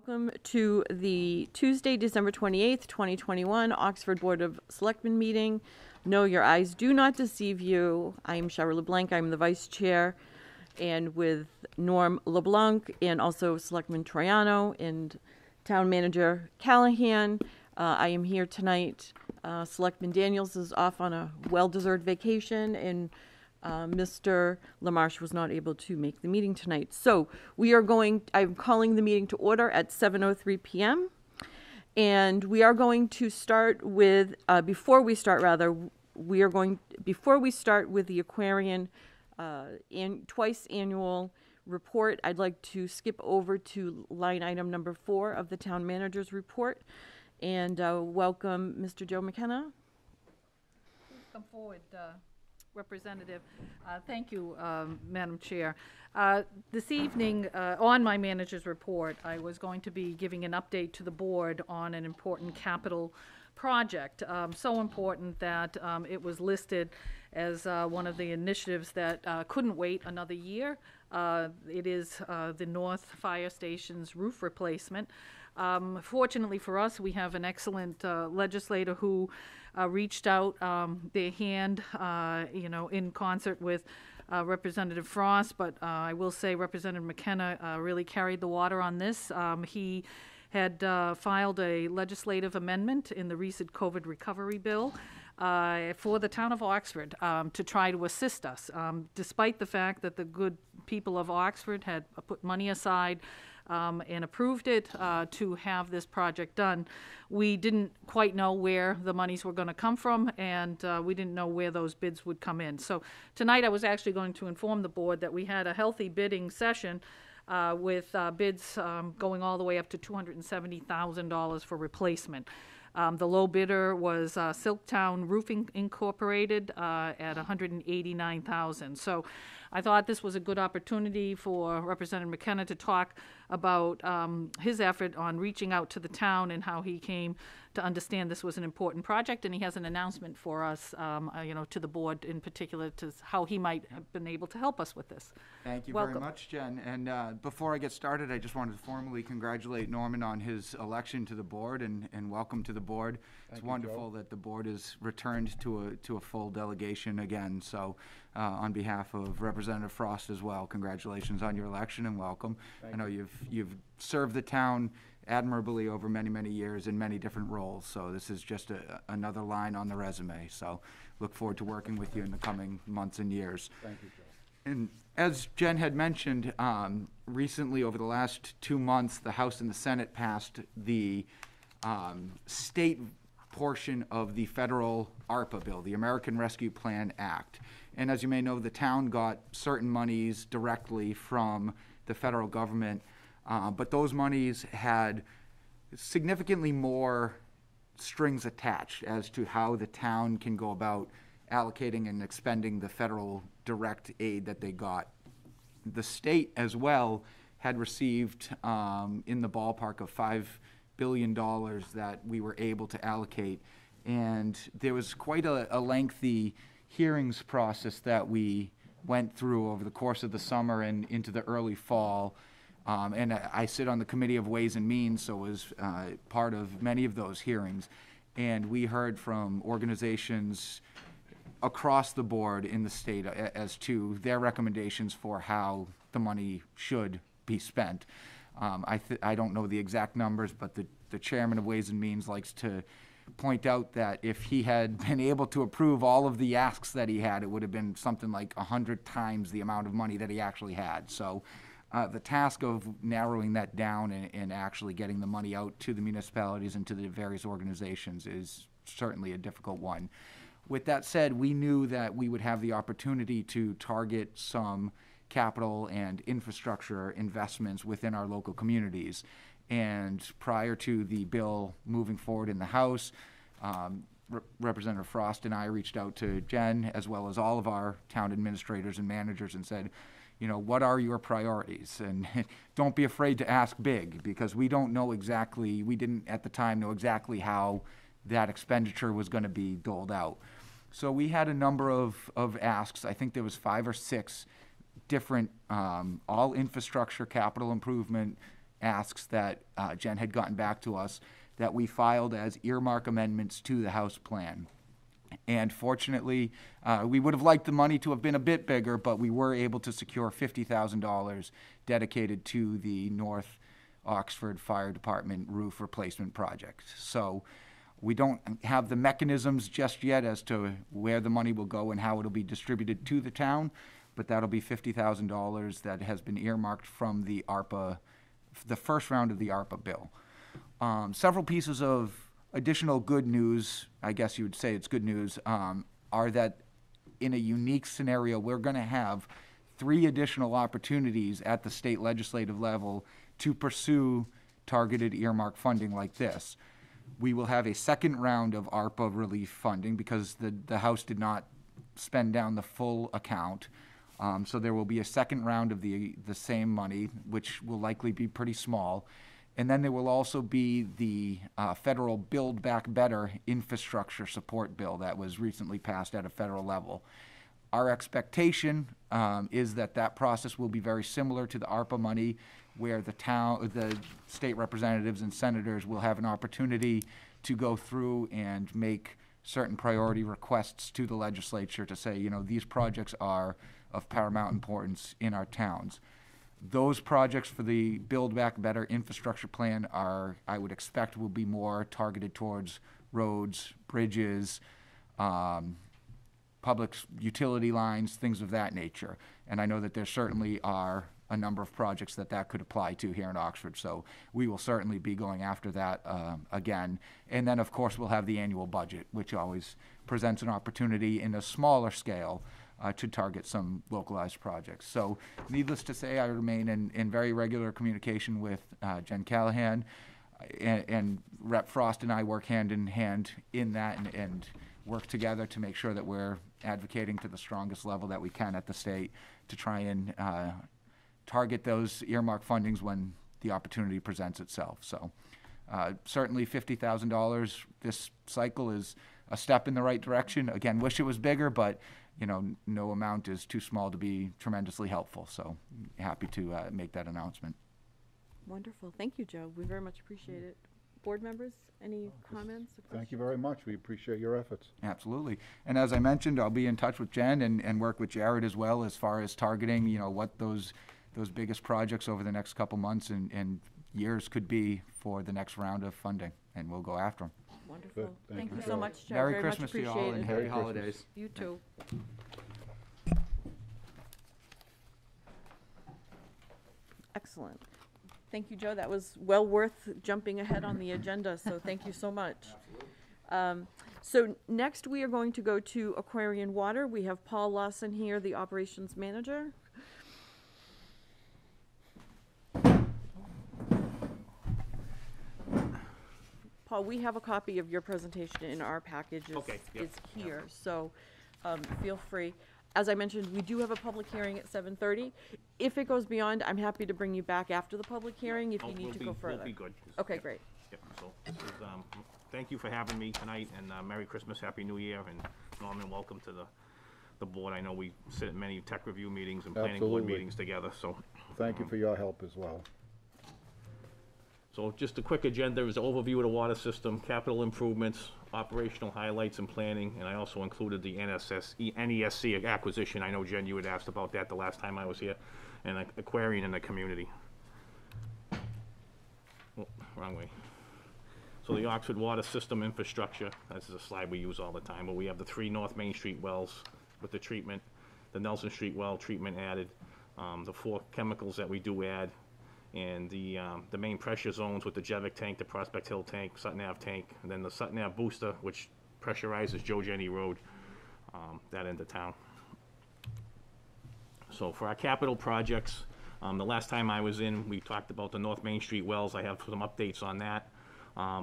Welcome to the Tuesday, December 28th, 2021, Oxford Board of Selectmen meeting. No, your eyes do not deceive you. I am Cheryl LeBlanc. I'm the Vice Chair, and with Norm LeBlanc and also Selectman Troiano and Town Manager Callahan. I am here tonight. Selectman Daniels is off on a well-deserved vacation, and Mr. LaMarche was not able to make the meeting tonight. So I'm calling the meeting to order at 7:03 p.m. And we are going to start with, before we start with the Aquarian twice annual report, I'd like to skip over to line item number 4 of the town manager's report and welcome Mr. Joe McKenna. Come forward, Representative. Thank you, Madam Chair. This evening, on my manager's report, I was going to be giving an update to the board on an important capital project. So important that it was listed as one of the initiatives that couldn't wait another year. It is the North Fire Station's roof replacement. Fortunately for us, we have an excellent legislator who reached out their hand, in concert with Representative Frost, but I will say Representative McKenna really carried the water on this. He had filed a legislative amendment in the recent COVID recovery bill for the town of Oxford to try to assist us, despite the fact that the good people of Oxford had put money aside and approved it to have this project done. We didn't quite know where the monies were going to come from, and we didn't know where those bids would come in. So tonight I was actually going to inform the board that we had a healthy bidding session with bids going all the way up to $270,000 for replacement. The low bidder was Silktown Roofing Incorporated at $189,000. So I thought this was a good opportunity for Representative McKenna to talk about his effort on reaching out to the town and how he came to understand this was an important project, and he has an announcement for us, to the board in particular, to how he might have been able to help us with this. Thank you Welcome. very much, Jen. And before I get started, I just wanted to formally congratulate Norman on his election to the board, and welcome to the board. It's wonderful that the board is returned to a full delegation again. So on behalf of Representative Frost as well, congratulations on your election and welcome. I know you've served the town admirably over many, many years in many different roles. So this is just another line on the resume. So look forward to working with you in the coming months and years. Thank you, Joe. And as Jen had mentioned, recently over the last 2 months, the House and the Senate passed the state portion of the federal ARPA bill, the American Rescue Plan Act. And as you may know, the town got certain monies directly from the federal government, but those monies had significantly more strings attached as to how the town can go about allocating and expending the federal direct aid that they got. The state as well had received in the ballpark of $5 billion that we were able to allocate. And there was quite a lengthy hearings process that we went through over the course of the summer and into the early fall. And I sit on the Committee of Ways and Means, so was part of many of those hearings. And we heard from organizations across the board in the state as to their recommendations for how the money should be spent. I don't know the exact numbers, but the chairman of Ways and Means likes to point out that if he had been able to approve all of the asks that he had, it would have been something like 100 times the amount of money that he actually had. So the task of narrowing that down and actually getting the money out to the municipalities and to the various organizations is certainly a difficult one. With that said, we knew that we would have the opportunity to target some capital and infrastructure investments within our local communities. And prior to the bill moving forward in the House, Representative Frost and I reached out to Jen, as well as all of our town administrators and managers, and said, what are your priorities? And don't be afraid to ask big, because we don't know exactly, we didn't at the time know exactly how that expenditure was going to be doled out. So we had a number of asks. I think there was 5 or 6 different all infrastructure capital improvement asks that Jen had gotten back to us that we filed as earmark amendments to the House plan. And fortunately, we would have liked the money to have been a bit bigger, but we were able to secure $50,000 dedicated to the North Oxford Fire Department roof replacement project. So we don't have the mechanisms just yet as to where the money will go and how it'll be distributed to the town, but that'll be $50,000 that has been earmarked from the ARPA, the first round of the ARPA bill. Several pieces of additional good news, I guess you would say it's good news, are that in a unique scenario, we're going to have 3 additional opportunities at the state legislative level to pursue targeted earmark funding like this. We will have a second round of ARPA relief funding because the House did not spend down the full account. So there will be a second round of the same money, which will likely be pretty small. And then there will also be the federal Build Back Better infrastructure support bill that was recently passed at a federal level. Our expectation is that that process will be very similar to the ARPA money, where the state representatives and senators will have an opportunity to go through and make certain priority requests to the legislature to say, you know, these projects are of paramount importance in our towns. Those projects for the Build Back Better infrastructure plan are, I would expect, will be more targeted towards roads, bridges, public utility lines, things of that nature. And I know that there certainly are a number of projects that could apply to here in Oxford. So we will certainly be going after that again. And then, of course, we'll have the annual budget, which always presents an opportunity in a smaller scale to target some localized projects. So needless to say, I remain in very regular communication with Jen Callahan, and Rep. Frost and I work hand in hand in that and work together to make sure that we're advocating to the strongest level that we can at the state to try and target those earmark fundings when the opportunity presents itself. So certainly $50,000 this cycle is a step in the right direction. Again, wish it was bigger, but you know, no amount is too small to be tremendously helpful. So happy to make that announcement. Wonderful. Thank you, Joe. We very much appreciate it. Board members, any comments or questions? Thank you very much. We appreciate your efforts. Absolutely. And as I mentioned, I'll be in touch with Jen and work with Jared as well as far as targeting, you know, what those biggest projects over the next couple months and years could be for the next round of funding, and we'll go after them. Wonderful. Good. Thank you Thank so you. much, Joe. Merry Very Christmas much to you all appreciate and it. happy Merry Christmas. holidays. You too. Excellent. Thank you, Joe. That was well worth jumping ahead on the agenda, so thank you so much. So next we are going to go to Aquarian Water. We have Paul Lawson here, the operations manager. Paul, we have a copy of your presentation in our package. Okay, yep, It's here, so feel free. As I mentioned, we do have a public hearing at 7:30. If it goes beyond, I'm happy to bring you back after the public hearing if you need to go further. We'll be good. Okay, Yep, great. Yep, so, this is, thank you for having me tonight, and Merry Christmas, Happy New Year, and Norman, welcome to the board. I know we sit at many tech review meetings and planning board Absolutely. meetings together, so. Thank you for your help as well. So just a quick agenda is an overview of the water system, capital improvements, operational highlights and planning, and I also included the NESC acquisition. I know, Jen, you had asked about that the last time I was here, and Aquarian in the community. Oh, wrong way. So the Oxford water system infrastructure, this is a slide we use all the time, but we have the 3 North Main Street wells with the treatment, the Nelson Street well treatment added, the 4 chemicals that we do add, and the main pressure zones with the Jevic tank, the Prospect Hill tank, Sutton Ave tank, and then the Sutton Ave booster, which pressurizes Joe Jenny Road, that end of town. So for our capital projects, the last time I was in, we talked about the North Main Street wells. I have some updates on that.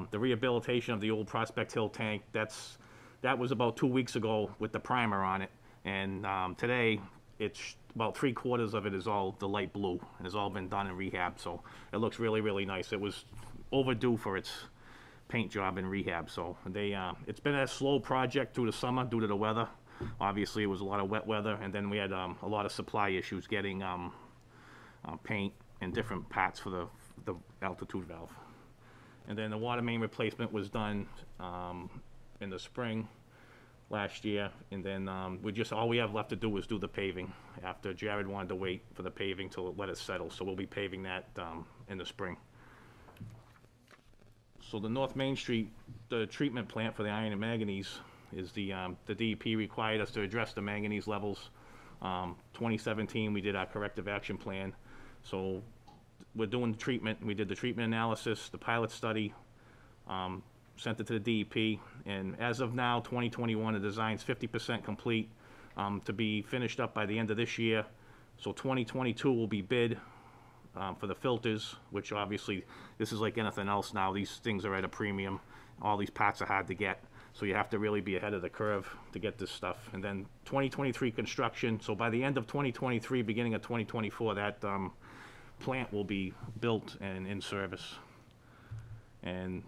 The rehabilitation of the old Prospect Hill tank, that was about 2 weeks ago with the primer on it, and today it's about 3/4 of it is all the light blue and has all been done in rehab, so it looks really, really nice. It was overdue for its paint job in rehab, so it's been a slow project through the summer due to the weather. Obviously, it was a lot of wet weather, and then we had a lot of supply issues getting paint and different parts for the altitude valve. And then the water main replacement was done in the spring last year, and then all we have left to do is do the paving, after Jared wanted to wait for the paving to let it settle, so we'll be paving that in the spring. So the North Main Street, the treatment plant for the iron and manganese is the DEP required us to address the manganese levels. 2017, we did our corrective action plan. So we're doing the treatment. We did the treatment analysis, the pilot study, sent it to the DEP, and as of now, 2021, the design's 50% complete, to be finished up by the end of this year. So 2022 will be bid for the filters, which obviously, this is like anything else now. These things are at a premium. All these parts are hard to get, so you have to really be ahead of the curve to get this stuff. And then 2023 construction, so by the end of 2023, beginning of 2024, that plant will be built and in service. And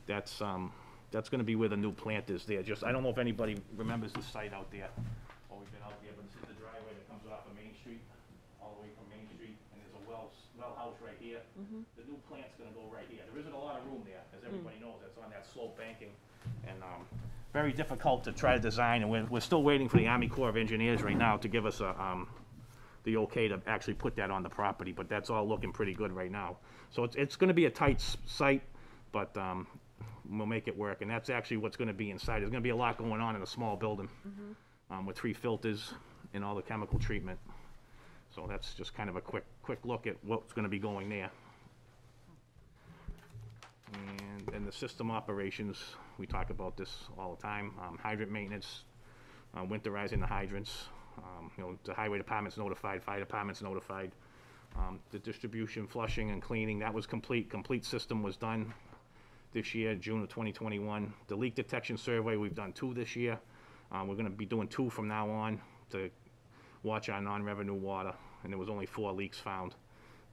that's going to be where the new plant is there. I don't know if anybody remembers the site out there, or we've been out there, but this is the driveway that comes off of Main Street, all the way from Main Street, and there's a well house right here. The new plant's going to go right here. There isn't a lot of room there, as everybody knows. It's on that slope banking, and very difficult to try to design, and we're still waiting for the Army Corps of Engineers right now to give us the okay to actually put that on the property, but that's all looking pretty good right now. So it's going to be a tight site, but we'll make it work, and that's actually what's going to be inside. There's going to be a lot going on in a small building, with 3 filters and all the chemical treatment. So that's just kind of a quick look at what's going to be going there. And the system operations, we talk about this all the time. Hydrant maintenance, winterizing the hydrants. The highway department's notified, fire department's notified. The distribution, flushing, and cleaning, that was complete. Complete system was done this year, June of 2021. The leak detection survey, we've done 2 this year. We're going to be doing 2 from now on to watch our non-revenue water, and there was only 4 leaks found.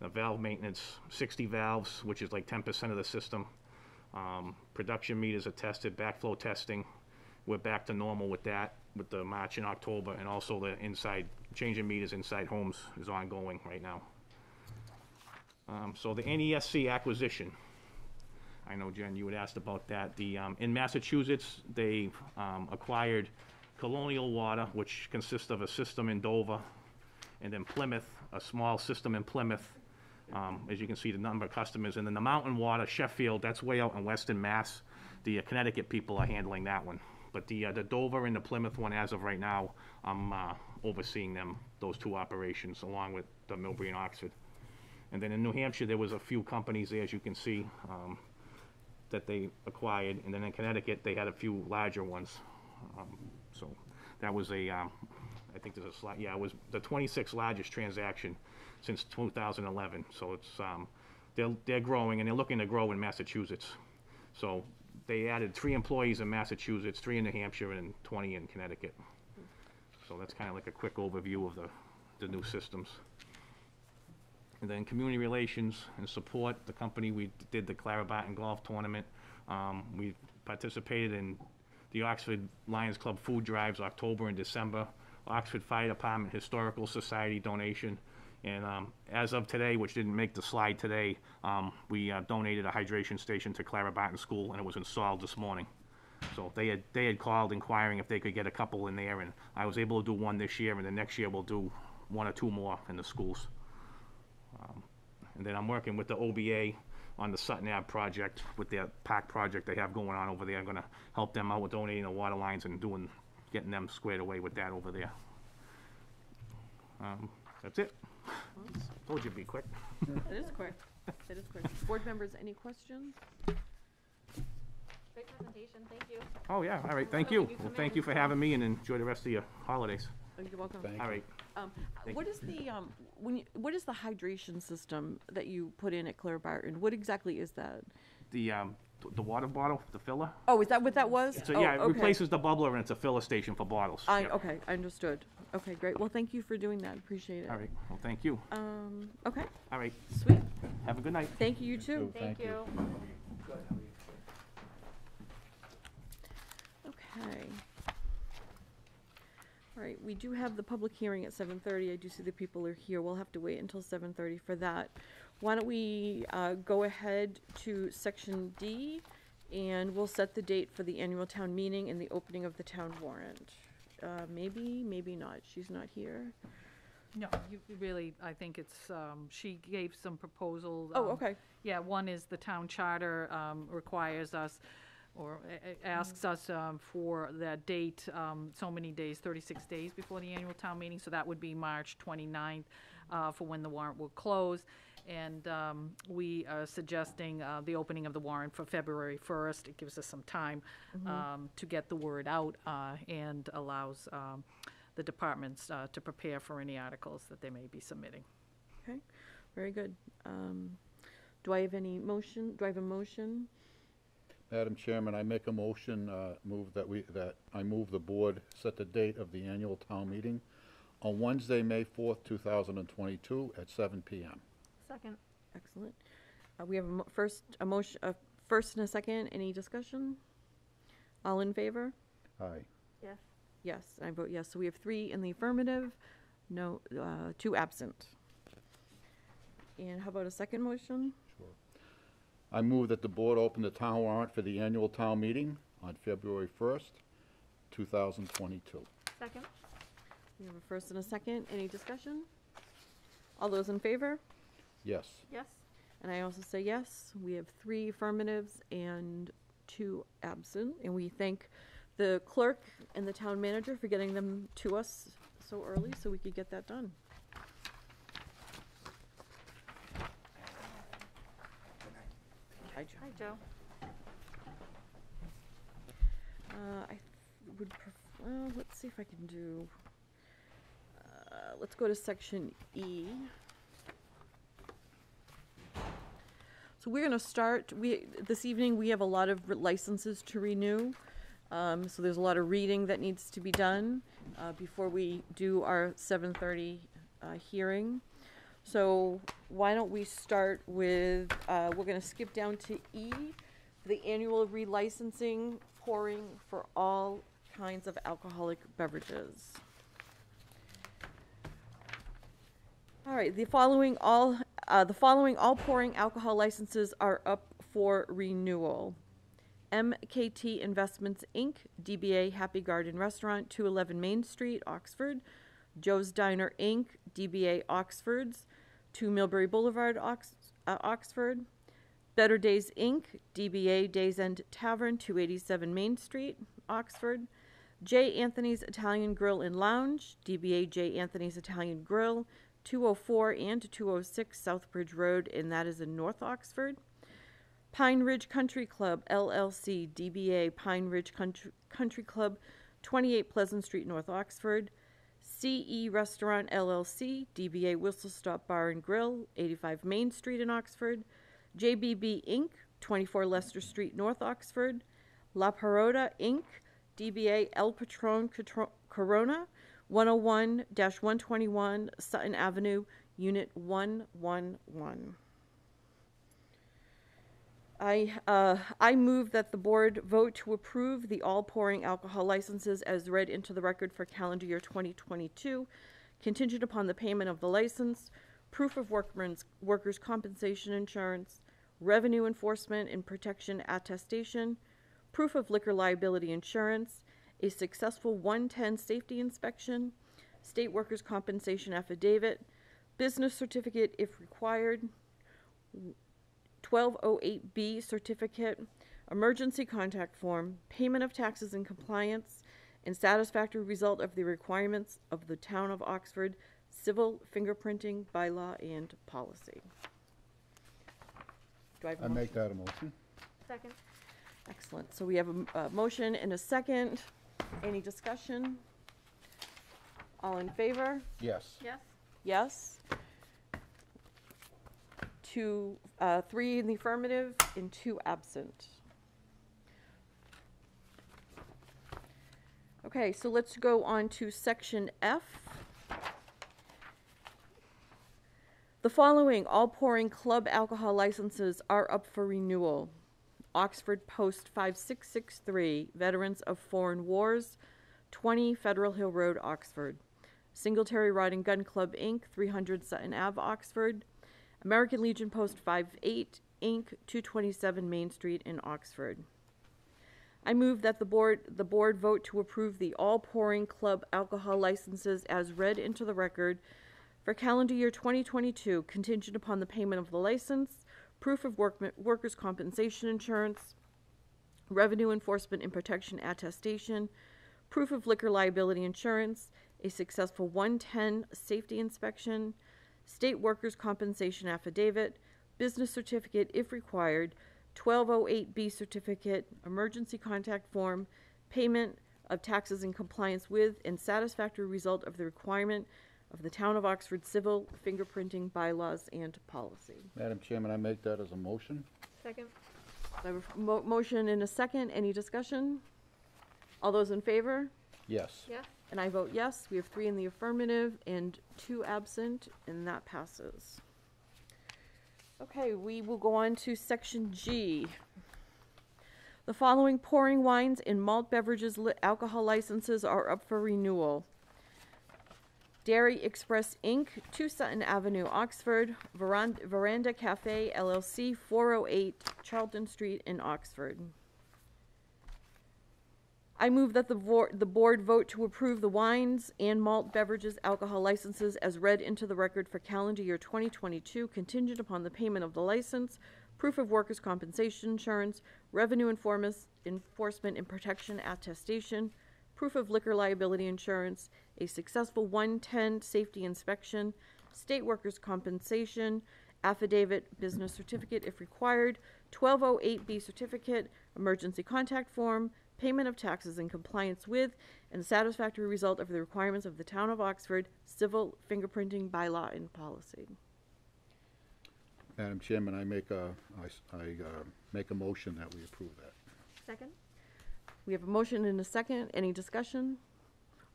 The valve maintenance, 60 valves, which is like 10% of the system. Production meters are tested, backflow testing. We're back to normal with that, with the March and October, and also the inside, changing meters inside homes is ongoing right now. So the NESC acquisition, I know, Jen, you had asked about that. In Massachusetts, they acquired Colonial Water, which consists of a system in Dover, and then Plymouth, a small system in Plymouth. As you can see, the number of customers. And then the Mountain Water, Sheffield, that's way out in Western Mass. The Connecticut people are handling that one. But the Dover and the Plymouth one, as of right now, I'm overseeing them, those 2 operations, along with the Middlebury and Oxford. And then in New Hampshire, there was a few companies there, as you can see, that they acquired. And then in Connecticut, they had a few larger ones. So that was I think there's a slide, yeah, it was the 26th largest transaction since 2011. So it's, they're growing, and they're looking to grow in Massachusetts. So they added 3 employees in Massachusetts, 3 in New Hampshire, and 20 in Connecticut. So that's kind of like a quick overview of the new systems. And then community relations and support, the company, we did the Clara Barton Golf Tournament. We participated in the Oxford Lions Club food drives, October and December. Oxford Fire Department Historical Society donation. And as of today, which didn't make the slide today, we donated a hydration station to Clara Barton School, and it was installed this morning. So they had called inquiring if they could get a couple in there, and I was able to do 1 this year, and the next year we'll do 1 or 2 more in the schools. And then I'm working with the OBA on the Sutton Ave project, with their park project they have going on over there. I'm going to help them out with donating the water lines and getting them squared away with that over there. That's it. Told you it'd be quick. It is quick. It is quick. Board members, any questions? Great presentation, thank you. Oh, yeah, all right, thank you. Well, thank you for having me, and enjoy the rest of your holidays. Oh, you're welcome. Thank All right. What is the what is the hydration system that you put in at Clara Barton? What exactly is that? The water bottle, the filler? Oh, is that what that was? So, Oh, yeah, it okay. replaces the bubbler, and it's a filler station for bottles. Yep. Okay, I understood. Okay, great. Well, thank you for doing that. Appreciate it. All right, well, thank you. Okay, All right, sweet. have a good night. Thank you, you too. Thank you. Okay. All right, we do have the public hearing at 7:30. I do see the people are here. We'll have to wait until 7:30 for that. Why don't we go ahead to section D, and we'll set the date for the annual town meeting and the opening of the town warrant. Maybe, maybe not. She's not here. No, you really, I think it's, she gave some proposals. Oh, okay. Yeah, one is the town charter requires us, or asks us for that date, so many days, 36 days before the annual town meeting, so that would be March 29th for when the warrant will close. And we are suggesting the opening of the warrant for February 1st. It gives us some time to get the word out and allows the departments to prepare for any articles that they may be submitting. Okay, very good. Do I have any motion? Do I have a motion? Madam Chairman, I make a motion, I move the board set the date of the annual town meeting on Wednesday, May 4th, 2022 at 7 p.m. Second. Excellent. We have a motion, a first and a second. Any discussion? All in favor? Aye. Yes. Yes, I vote yes. So we have 3 in the affirmative, no, 2 absent. And how about a second motion? Sure. I move that the board open the town warrant for the annual town meeting on February 1st, 2022. Second. We have a first and a second. Any discussion? All those in favor? Yes. Yes. And I also say yes. We have 3 affirmatives and 2 absent. And we thank the clerk and the town manager for getting them to us so early so we could get that done. Hi, Joe. Hi, Joe. I would, well, let's see if I can do, let's go to section E. So we're gonna start, this evening, we have a lot of licenses to renew. So there's a lot of reading that needs to be done, before we do our 7:30, hearing. So why don't we start with, we're gonna skip down to E, the annual relicensing pouring for all kinds of alcoholic beverages. All right, the following all pouring alcohol licenses are up for renewal. MKT Investments, Inc., DBA Happy Garden Restaurant, 211 Main Street, Oxford. Joe's Diner, Inc., DBA Oxford's, 2 Middlebury Boulevard, Oxford. Better Days, Inc., DBA Days End Tavern, 287 Main Street, Oxford. J. Anthony's Italian Grill and Lounge, DBA J. Anthony's Italian Grill, 204 and 206 Southbridge Road, and that is in North Oxford. Pine Ridge Country Club, LLC, DBA Pine Ridge Country Club, 28 Pleasant Street, North Oxford. CE Restaurant, LLC, DBA Whistle Stop Bar and Grill, 85 Main Street in Oxford. JBB Inc., 24 Leicester Street, North Oxford. La Paroda Inc., DBA El Patron Corona, 101-121 Sutton Avenue, Unit 111. I move that the board vote to approve the all pouring alcohol licenses as read into the record for calendar year 2022, contingent upon the payment of the license, proof of workers' compensation insurance, revenue enforcement and protection attestation, proof of liquor liability insurance, a successful 110 safety inspection, state workers' compensation affidavit, business certificate if required, 1208B certificate, emergency contact form, payment of taxes in compliance, and satisfactory result of the requirements of the Town of Oxford civil fingerprinting bylaw and policy. Do I have a I motion? make that a motion. Second. Excellent. So we have a motion and a second. Any discussion? All in favor? Yes. Yes. Yes. 3 in the affirmative and 2 absent. Okay, so let's go on to section F. The following all pouring club alcohol licenses are up for renewal. Oxford Post 5663, Veterans of Foreign Wars, 20 Federal Hill Road, Oxford. Singletary Rod and Gun Club, Inc., 300 Sutton Ave, Oxford. American Legion Post 58, Inc., 227 Main Street in Oxford. I move that the board vote to approve the All Pouring Club alcohol licenses as read into the record for calendar year 2022, contingent upon the payment of the license, proof of workers' compensation insurance, revenue enforcement and protection attestation, proof of liquor liability insurance, a successful 110 safety inspection, state workers' compensation affidavit, business certificate if required, 1208B certificate, emergency contact form, payment of taxes in compliance with and satisfactory result of the requirement of the Town of Oxford civil fingerprinting bylaws and policy. Madam Chairman, I make that as a motion. Second. I have a motion and a second. Any discussion? All those in favor? Yes. Yes. And I vote yes. We have 3 in the affirmative and 2 absent, and that passes. Okay, we will go on to section G. The following pouring wines and malt beverages alcohol licenses are up for renewal. Dairy Express Inc., 2 Sutton Avenue, Oxford. Veranda Cafe LLC, 408 Charlton Street in Oxford. I move that the board vote to approve the wines and malt beverages alcohol licenses as read into the record for calendar year 2022, contingent upon the payment of the license, proof of workers' compensation insurance, revenue enforcement and protection attestation, proof of liquor liability insurance, a successful 110 safety inspection, state workers' compensation, affidavit, business certificate if required, 1208B certificate, emergency contact form, payment of taxes in compliance with, and satisfactory result of the requirements of the Town of Oxford civil fingerprinting bylaw and policy. Madam Chairman, I make a motion that we approve that. Second. We have a motion and a second. Any discussion?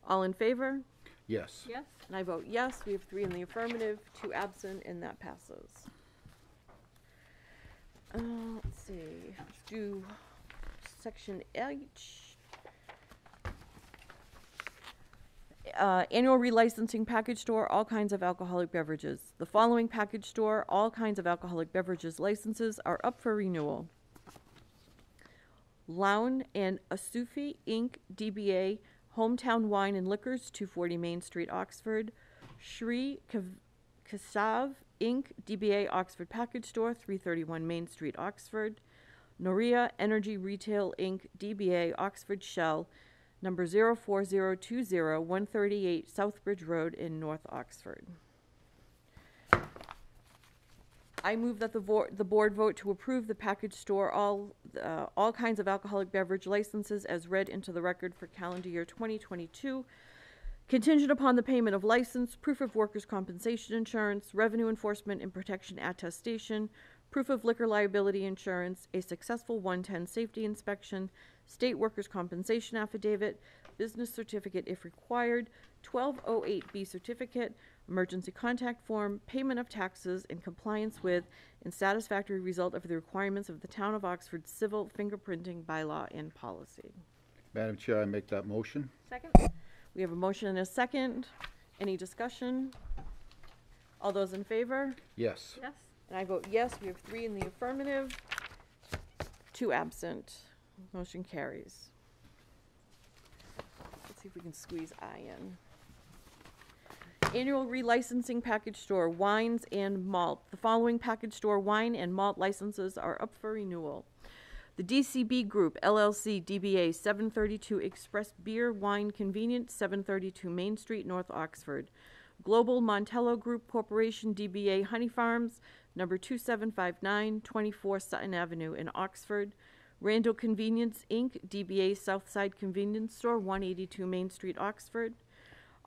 All in favor? Yes. Yes. And I vote yes. We have 3 in the affirmative, 2 absent, and that passes. Let's see. Let's do section H. Annual relicensing package store, all kinds of alcoholic beverages. The following package store, all kinds of alcoholic beverages licenses are up for renewal. Lown and Asufi Inc., DBA, Hometown Wine and Liquors, 240 Main Street, Oxford. Shri Kasav Inc., DBA, Oxford Package Store, 331 Main Street, Oxford. Noria Energy Retail Inc., DBA, Oxford Shell, number 04020, 138 Southbridge Road in North Oxford. I move that the board vote to approve the package store all kinds of alcoholic beverage licenses as read into the record for calendar year 2022, contingent upon the payment of license, proof of workers' compensation insurance, revenue enforcement and protection attestation, proof of liquor liability insurance, a successful 110 safety inspection, state workers' compensation affidavit, business certificate if required, 1208B certificate, emergency contact form, payment of taxes in compliance with and satisfactory result of the requirements of the Town of Oxford civil fingerprinting bylaw and policy. Madam Chair, I make that motion. Second. We have a motion and a second. Any discussion? All those in favor? Yes. Yes. And I vote yes. We have 3 in the affirmative, 2 absent. Motion carries. Let's see if we can squeeze I in. Annual relicensing package store, wines and malt. The following package store wine and malt licenses are up for renewal. The DCB Group, LLC, DBA, 732 Express Beer, Wine Convenience, 732 Main Street, North Oxford. Global Montello Group Corporation, DBA, Honey Farms, number 2759, 24 Sutton Avenue in Oxford. Randall Convenience, Inc., DBA, Southside Convenience Store, 182 Main Street, Oxford.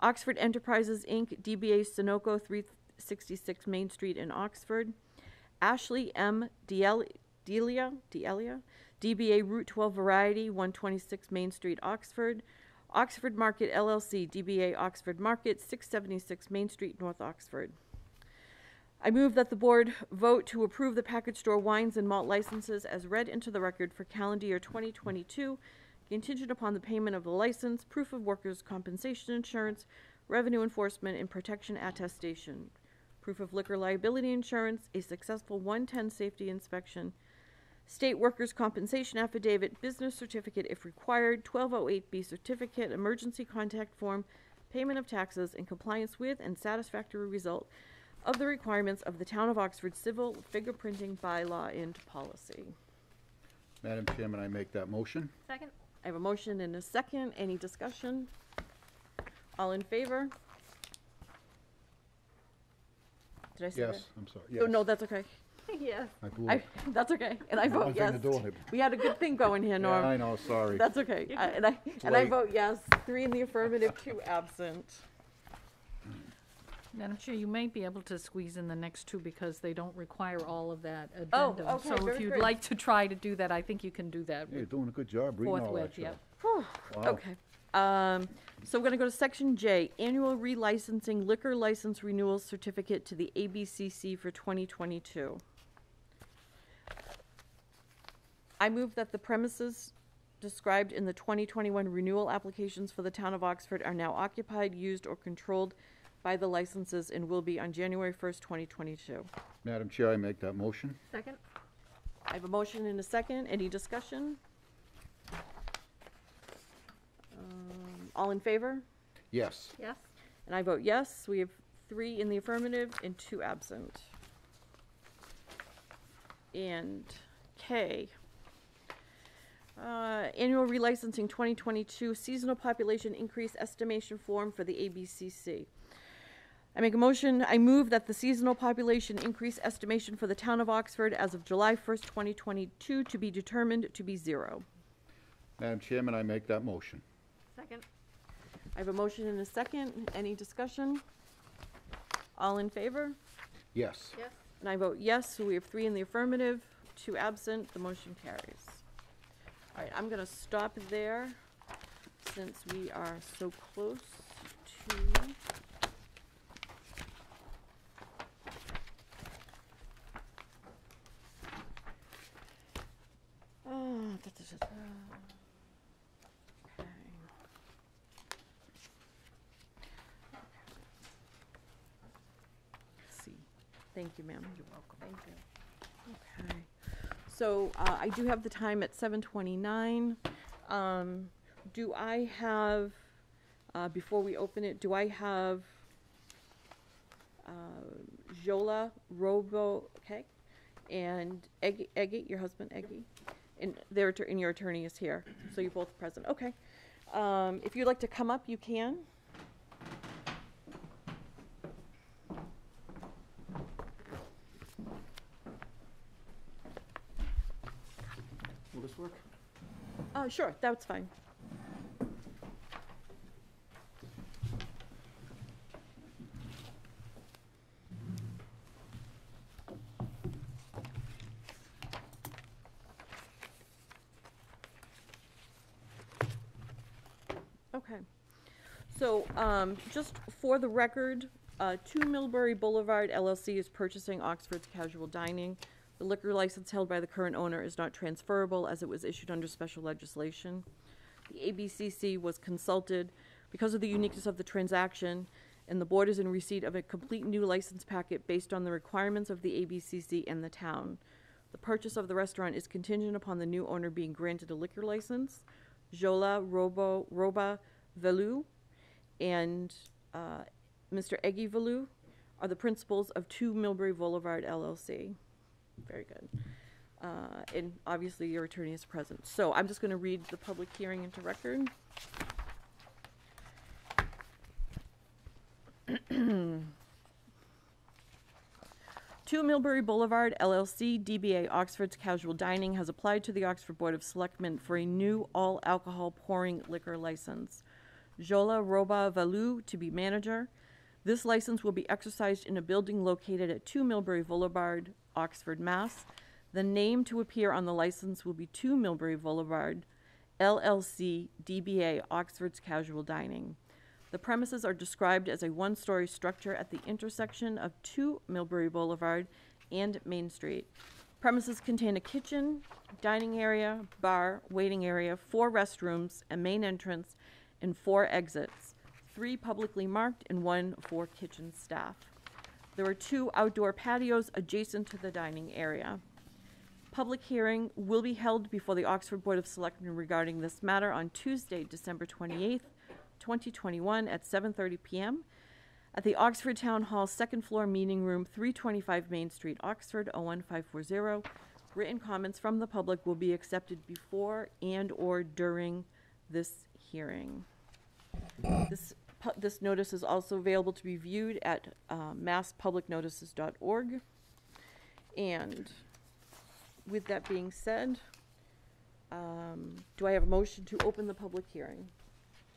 Oxford Enterprises, Inc., DBA, Sunoco, 366 Main Street in Oxford. Ashley M. Delia, DBA, Route 12 Variety, 126 Main Street, Oxford. Oxford Market, LLC, DBA, Oxford Market, 676 Main Street, North Oxford. I move that the board vote to approve the package store wines and malt licenses as read into the record for calendar year 2022, contingent upon the payment of the license, proof of workers' compensation insurance, revenue enforcement, and protection attestation, proof of liquor liability insurance, a successful 110 safety inspection, state workers' compensation affidavit, business certificate if required, 1208B certificate, emergency contact form, payment of taxes in compliance with and satisfactory result of the requirements of the Town of Oxford civil fingerprinting bylaw and policy. Madam Chairman, I make that motion. Second? I have a motion and a second. Any discussion? All in favor? Did I say that? Yes, I'm sorry, Oh, yes. no, that's okay. Yes. I blew I, it. that's okay. And I vote One yes. thing to do it. We had a good thing going here, Yeah, Norm. I know, sorry. That's okay. And I late. vote yes. 3 in the affirmative, 2 absent. Madam Chair, you may be able to squeeze in the next two because they don't require all of that Oh, addendum. okay, So if very you'd great. like to try to do that, I think you can do that You're doing a good job reading all that forthwith, stuff. yeah. Whew. Wow. Okay. So we're gonna go to section J, annual relicensing liquor license renewal certificate to the ABCC for 2022. I move that the premises described in the 2021 renewal applications for the town of Oxford are now occupied, used, or controlled by the licenses and will be on January 1st, 2022. Madam Chair, I make that motion. Second? I have a motion and a second. Any discussion? All in favor? Yes. Yes. And I vote yes. We have 3 in the affirmative and 2 absent. And K. Annual relicensing 2022 seasonal population increase estimation form for the ABCC. I move that the seasonal population increase estimation for the town of Oxford as of July 1st, 2022 to be determined to be 0. Madam Chairman, I make that motion. Second? I have a motion and a second. Any discussion? All in favor? Yes. Yes. And I vote yes, so we have 3 in the affirmative, 2 absent, the motion carries. All right, I'm gonna stop there, since we are so close to. Okay. Let's see. Thank you, ma'am. You're welcome. Thank you. Okay. So, I do have the time at 7:29. Do I have, before we open it, do I have, Jola, okay, and Eggy, your husband, Eggy, and your attorney is here, so you're both present, okay. If you'd like to come up, you can. Will this work? Sure, that's fine. Okay. So, just for the record, 2 Middlebury Boulevard LLC is purchasing Oxford's Casual Dining. The liquor license held by the current owner is not transferable as it was issued under special legislation. The ABCC was consulted because of the uniqueness of the transaction, and the board is in receipt of a complete new license packet based on the requirements of the ABCC and the town. The purchase of the restaurant is contingent upon the new owner being granted a liquor license. Jola Roba Velu and Mr. Eggy Velu are the principals of 2 Middlebury Boulevard LLC. Very good. And obviously your attorney is present. So I'm just going to read the public hearing into record. Two Middlebury Boulevard LLC, DBA Oxford's Casual Dining has applied to the Oxford Board of Selectmen for a new all-alcohol pouring liquor license. Jola Roba Valu to be manager. This license will be exercised in a building located at 2 Middlebury Boulevard, Oxford, Mass. The name to appear on the license will be 2 Middlebury Boulevard, LLC, DBA Oxford's Casual Dining. The premises are described as a 1-story structure at the intersection of 2 Middlebury Boulevard and Main Street. Premises contain a kitchen, dining area, bar, waiting area, 4 restrooms, a main entrance, and 4 exits, 3 publicly marked and 1 for kitchen staff. There are 2 outdoor patios adjacent to the dining area. Public hearing will be held before the Oxford Board of Selectmen regarding this matter on Tuesday, December 28th, 2021 at 7:30 p.m. at the Oxford Town Hall, 2nd floor, meeting room, 325 Main Street, Oxford, 01540. Written comments from the public will be accepted before and/or during this hearing. This notice is also available to be viewed at masspublicnotices.org. And with that being said, do I have a motion to open the public hearing?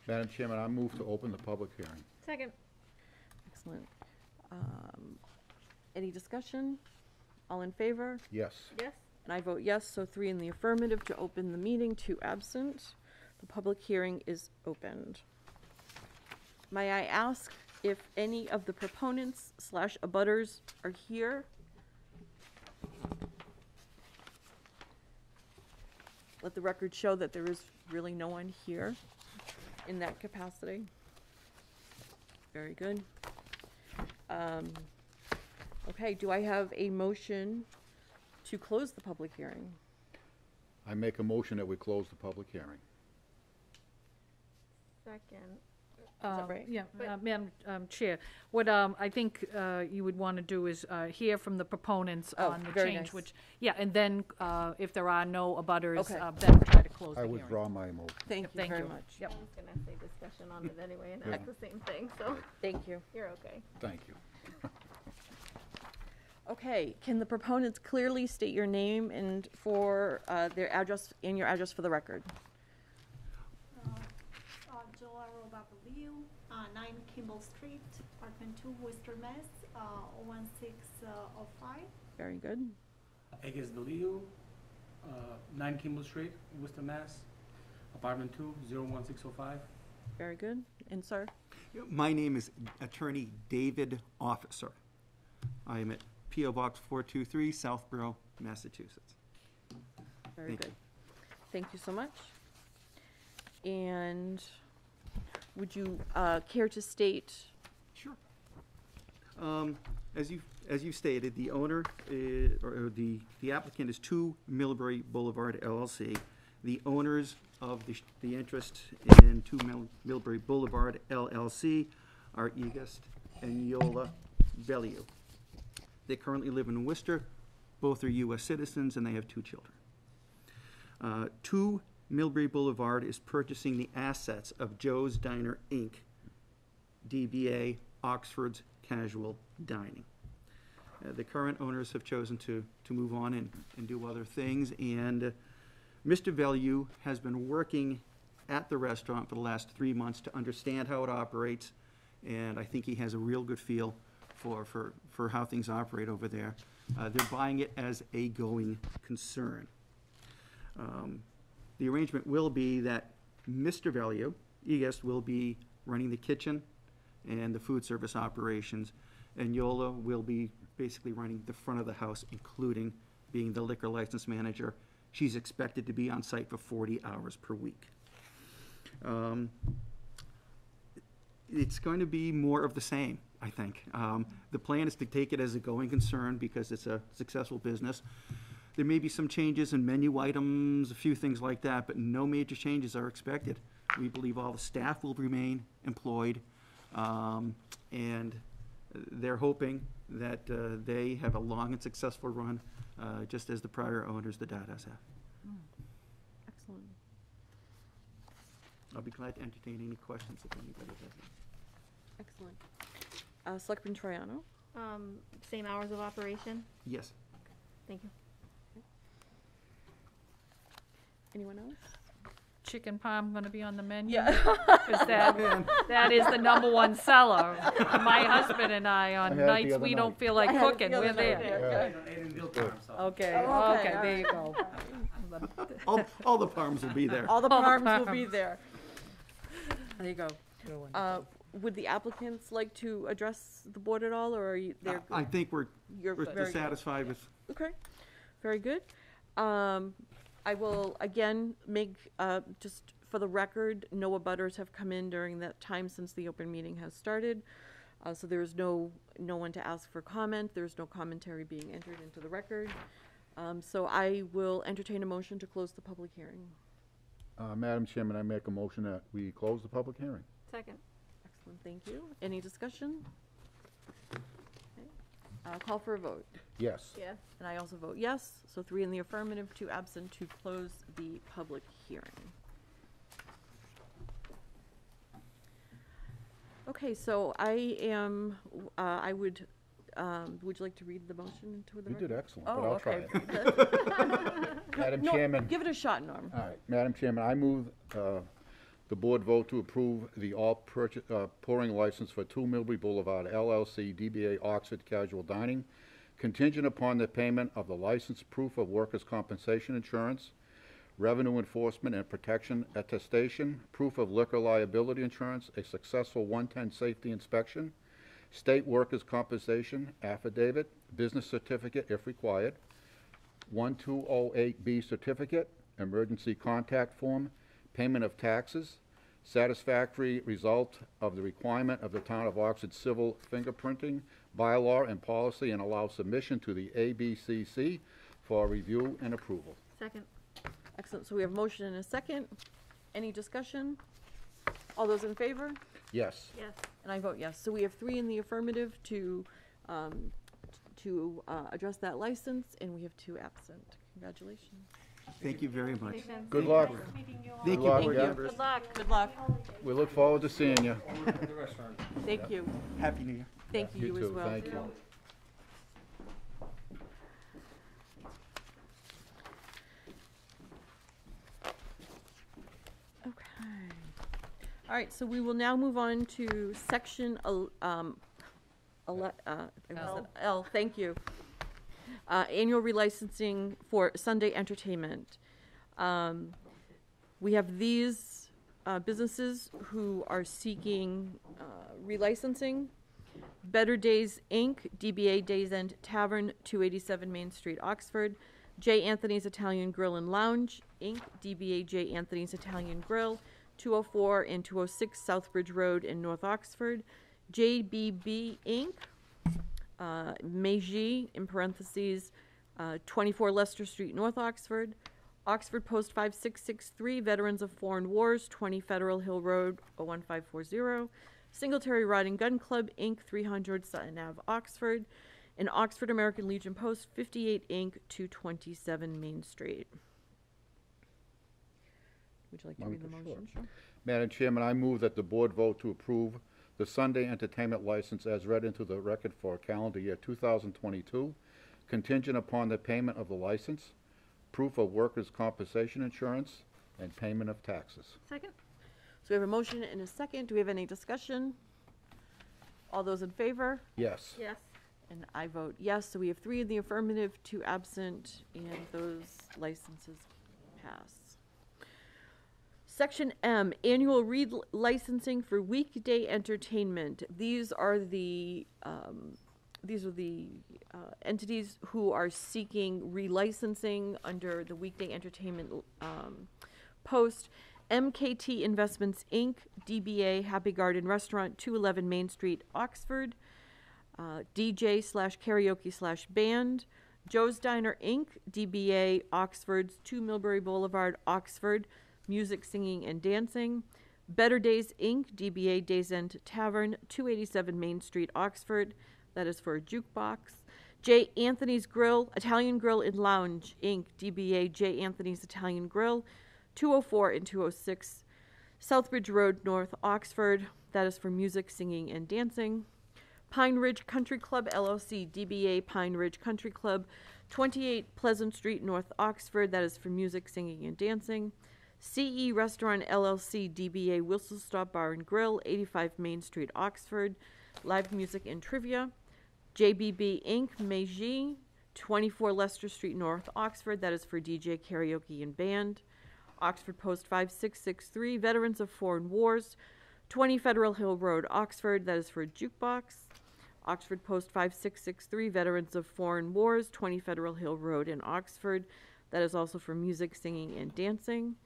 Madam Chairman, I move to open the public hearing. Second. Excellent. Any discussion? All in favor? Yes. Yes. And I vote yes, so 3 in the affirmative to open the meeting, 2 absent. The public hearing is opened. May I ask if any of the proponents / abutters are here? Let the record show that there is really no one here in that capacity. Very good. Okay, do I have a motion to close the public hearing? I make a motion that we close the public hearing. Second. that right? Yeah, But- Madam Chair, what I think you would want to do is hear from the proponents Oh, on the very change, nice. which, yeah, and then if there are no abutters, Okay. then try to close the I hearing. withdraw my motion. Thank you Thank very you. much. Yep. I was gonna say discussion on it anyway, and Yeah. that's the same thing, so Thank you. you're okay. Thank you. Okay, can the proponents clearly state your name and for their address and your address for the record? Joa Robabalio, 9 Kimball Street, apartment 2, Worcester, Mass, 01605. Very good. Eges Belio, 9 Kimball Street, Worcester, Mass, apartment 2, 01605. Very good. And sir? My name is Attorney David Officer. I am at P.O. Box 423, Southborough, Massachusetts. Very Thank good. you. Thank you so much. And would you care to state? Sure. As you stated, the owner, or the applicant is 2 Middlebury Boulevard LLC. The owners of the interest in 2 Middlebury Boulevard LLC are Egust and Yola Bellew. They currently live in Worcester. Both are U.S. citizens, and they have 2 children. 2 Middlebury Boulevard is purchasing the assets of Joe's Diner, Inc., DBA Oxford's Casual Dining. The current owners have chosen to move on and do other things, and Mr. Bellew has been working at the restaurant for the last 3 months to understand how it operates, and I think he has a real good feel for how things operate over there. They're buying it as a going concern. The arrangement will be that Mr. Bellew, Egust, will be running the kitchen and the food service operations, and Yola will be basically running the front of the house, including being the liquor license manager. She's expected to be on site for 40 hours per week. It's going to be more of the same, I think. The plan is to take it as a going concern because it's a successful business. There may be some changes in menu items, a few things like that, but no major changes are expected. We believe all the staff will remain employed, and they're hoping that they have a long and successful run, just as the prior owners, the Dadas, have. Excellent. I'll be glad to entertain any questions if anybody has any. Excellent. Selectman Troiano? Same hours of operation? Yes. Thank you. Anyone else? Chicken parm going to be on the menu? Yeah. Because that is the #1 seller. My husband and I, on I had it the nights other we night. don't feel like I had it cooking, the other we're night, there. yeah. Aiden Bill Farm, so. Okay, Oh, okay, okay, all there you right. go. All the parms will be there. All the All the parms will be parms. there. There you go. Would the applicants like to address the board at all, or are you, they're, I think you're we're very good. satisfied with. Okay. very good. I will again make, just for the record, no abutters have come in during that time since the open meeting has started. So there is no one to ask for comment. There's no commentary being entered into the record. So I will entertain a motion to close the public hearing. Madam Chairman, I make a motion that we close the public hearing. Second. Excellent, thank you. Any discussion? Okay. I'll call for a vote. Yes. Yes. And I also vote yes. So 3 in the affirmative, 2 absent to close the public hearing. Okay, so I am, I would you like to read the motion into the You record? did excellent, but Oh, I'll try okay. it. Madam No, Chairman. give it a shot, Norm. All right, Madam Chairman, I move the board vote to approve the all pouring license for 2 Middlebury Boulevard LLC DBA Oxford Casual Dining, contingent upon the payment of the license proof of workers' compensation insurance, revenue enforcement and protection attestation, proof of liquor liability insurance, a successful 110 safety inspection, state workers' compensation affidavit, business certificate if required, 1208B certificate, emergency contact form, payment of taxes, satisfactory result of the requirement of the Town of Oxford civil fingerprinting bylaw and policy, and allow submission to the ABCC for review and approval. Second. Excellent, so we have a motion and a second. Any discussion? All those in favor? Yes. Yes. And I vote yes. So we have 3 in the affirmative to address that license, and we have 2 absent. Congratulations. Thank you very much. Congratulations. Good luck. Meeting you all. Thank Good you, luck, board yeah. members. Good luck. Good luck. We look forward to seeing you. Thank you. Happy New Year. Thank you, You as too, well. thank you. Okay. All right, so we will now move on to section L, thank you. Annual relicensing for Sunday entertainment. We have these businesses who are seeking relicensing. Better Days, Inc., DBA Days End Tavern, 287 Main Street, Oxford. J. Anthony's Italian Grill and Lounge, Inc., DBA J. Anthony's Italian Grill, 204 and 206 Southbridge Road in North Oxford. JBB, Inc., Meiji, in parentheses, 24 Leicester Street, North Oxford. Oxford Post 5663, Veterans of Foreign Wars, 20 Federal Hill Road, 01540. Singletary Rod and Gun Club, Inc., 300 Sutton Ave, Oxford. And Oxford American Legion Post 58, Inc., 227 Main Street. Would you like to read the motion? Sure. Madam Chairman, I move that the board vote to approve the Sunday entertainment license as read into the record for calendar year 2022, contingent upon the payment of the license, proof of workers' compensation insurance, and payment of taxes. Second. So we have a motion and a second. Do we have any discussion? All those in favor? Yes. Yes. And I vote yes. So we have 3 in the affirmative, 2 absent, and those licenses pass. Section M, annual licensing for weekday entertainment. These are the entities who are seeking relicensing under the weekday entertainment post. MKT Investments, Inc., DBA Happy Garden Restaurant, 211 Main Street, Oxford. DJ/karaoke/band. Joe's Diner, Inc., DBA Oxford's 2 Middlebury Boulevard, Oxford. Music, singing, and dancing. Better Days, Inc., DBA Days End Tavern, 287 Main Street, Oxford. That is for a jukebox. J. Anthony's Grill, Italian Grill and Lounge, Inc., DBA J. Anthony's Italian Grill, 204 and 206 Southbridge Road, North Oxford. That is for music, singing, and dancing. Pine Ridge Country Club, LLC, DBA Pine Ridge Country Club, 28 Pleasant Street, North Oxford. That is for music, singing, and dancing. CE Restaurant, LLC, DBA Whistle Stop Bar and Grill, 85 Main Street, Oxford. Live music and trivia. JBB Inc., Meiji, 24 Leicester Street, North Oxford. That is for DJ, karaoke, and band. Oxford Post 5663, Veterans of Foreign Wars, 20 Federal Hill Road, Oxford. That is for a jukebox. Oxford Post 5663, Veterans of Foreign Wars, 20 Federal Hill Road in Oxford. That is also for music, singing, and dancing.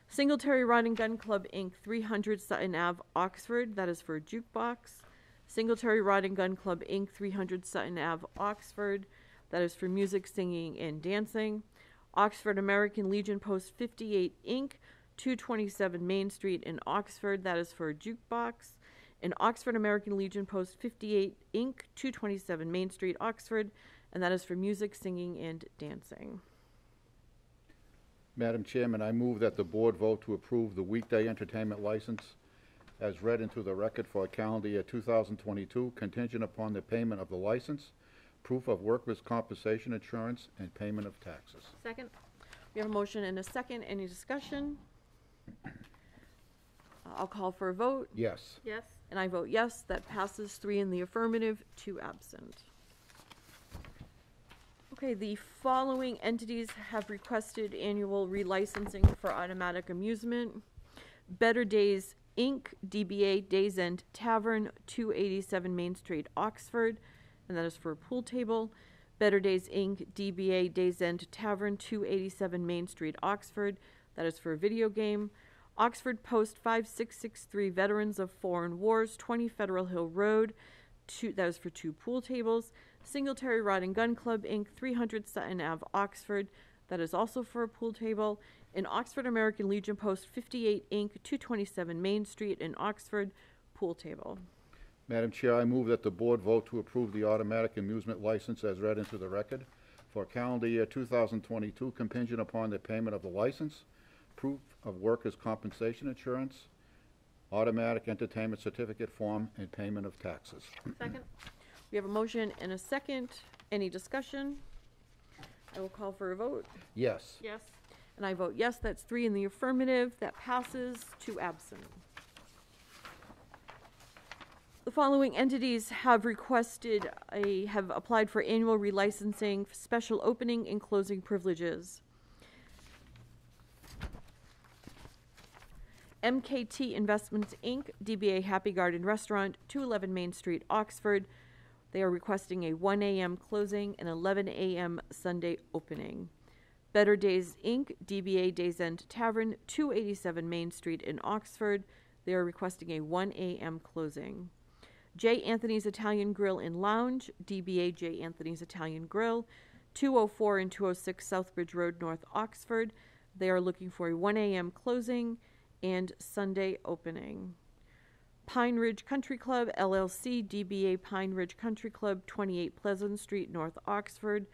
Singletary Rod and Gun Club, Inc., 300 Sutton Ave, Oxford. That is for a jukebox. Singletary Rod and Gun Club, Inc., 300 Sutton Ave, Oxford. That is for music, singing, and dancing. Oxford American Legion Post 58, Inc., 227 Main Street in Oxford. That is for a jukebox. And Oxford American Legion Post 58, Inc., 227 Main Street, Oxford. And that is for music, singing, and dancing. Madam Chairman, I move that the board vote to approve the weekday entertainment license as read into the record for calendar year 2022, contingent upon the payment of the license, proof of workers' compensation insurance, and payment of taxes. Second? We have a motion and a second. Any discussion? I'll call for a vote. Yes. Yes. And I vote yes. That passes 3 in the affirmative, 2 absent. Okay, the following entities have requested annual relicensing for automatic amusement. Better Days, Inc., DBA Days End Tavern, 287 Main Street, Oxford, and that is for a pool table. Better Days, Inc., DBA Days End Tavern, 287 Main Street, Oxford, that is for a video game. Oxford Post 5663, Veterans of Foreign Wars, 20 Federal Hill Road, that is for 2 pool tables. Singletary Rod and Gun Club, Inc., 300 Sutton Ave, Oxford, that is also for a pool table. In Oxford American Legion Post 58, Inc., 227 Main Street in Oxford, pool table. Madam Chair, I move that the board vote to approve the automatic amusement license as read into the record for calendar year 2022, contingent upon the payment of the license, proof of workers' compensation insurance, automatic entertainment certificate form, and payment of taxes. Second? We have a motion and a second. Any discussion? I will call for a vote. Yes. Yes. And I vote yes. That's 3 in the affirmative. That passes, 2 absent. The following entities have have applied for annual relicensing, special opening and closing privileges. MKT Investments, Inc., DBA Happy Garden Restaurant, 211 Main Street, Oxford. They are requesting a 1 a.m. closing and 11 a.m. Sunday opening. Better Days, Inc., DBA Days End Tavern, 287 Main Street in Oxford. They are requesting a 1 a.m. closing. J. Anthony's Italian Grill and Lounge, DBA J. Anthony's Italian Grill, 204 and 206 Southbridge Road, North Oxford. They are looking for a 1 a.m. closing and Sunday opening. Pine Ridge Country Club, LLC, DBA Pine Ridge Country Club, 28 Pleasant Street, North Oxford.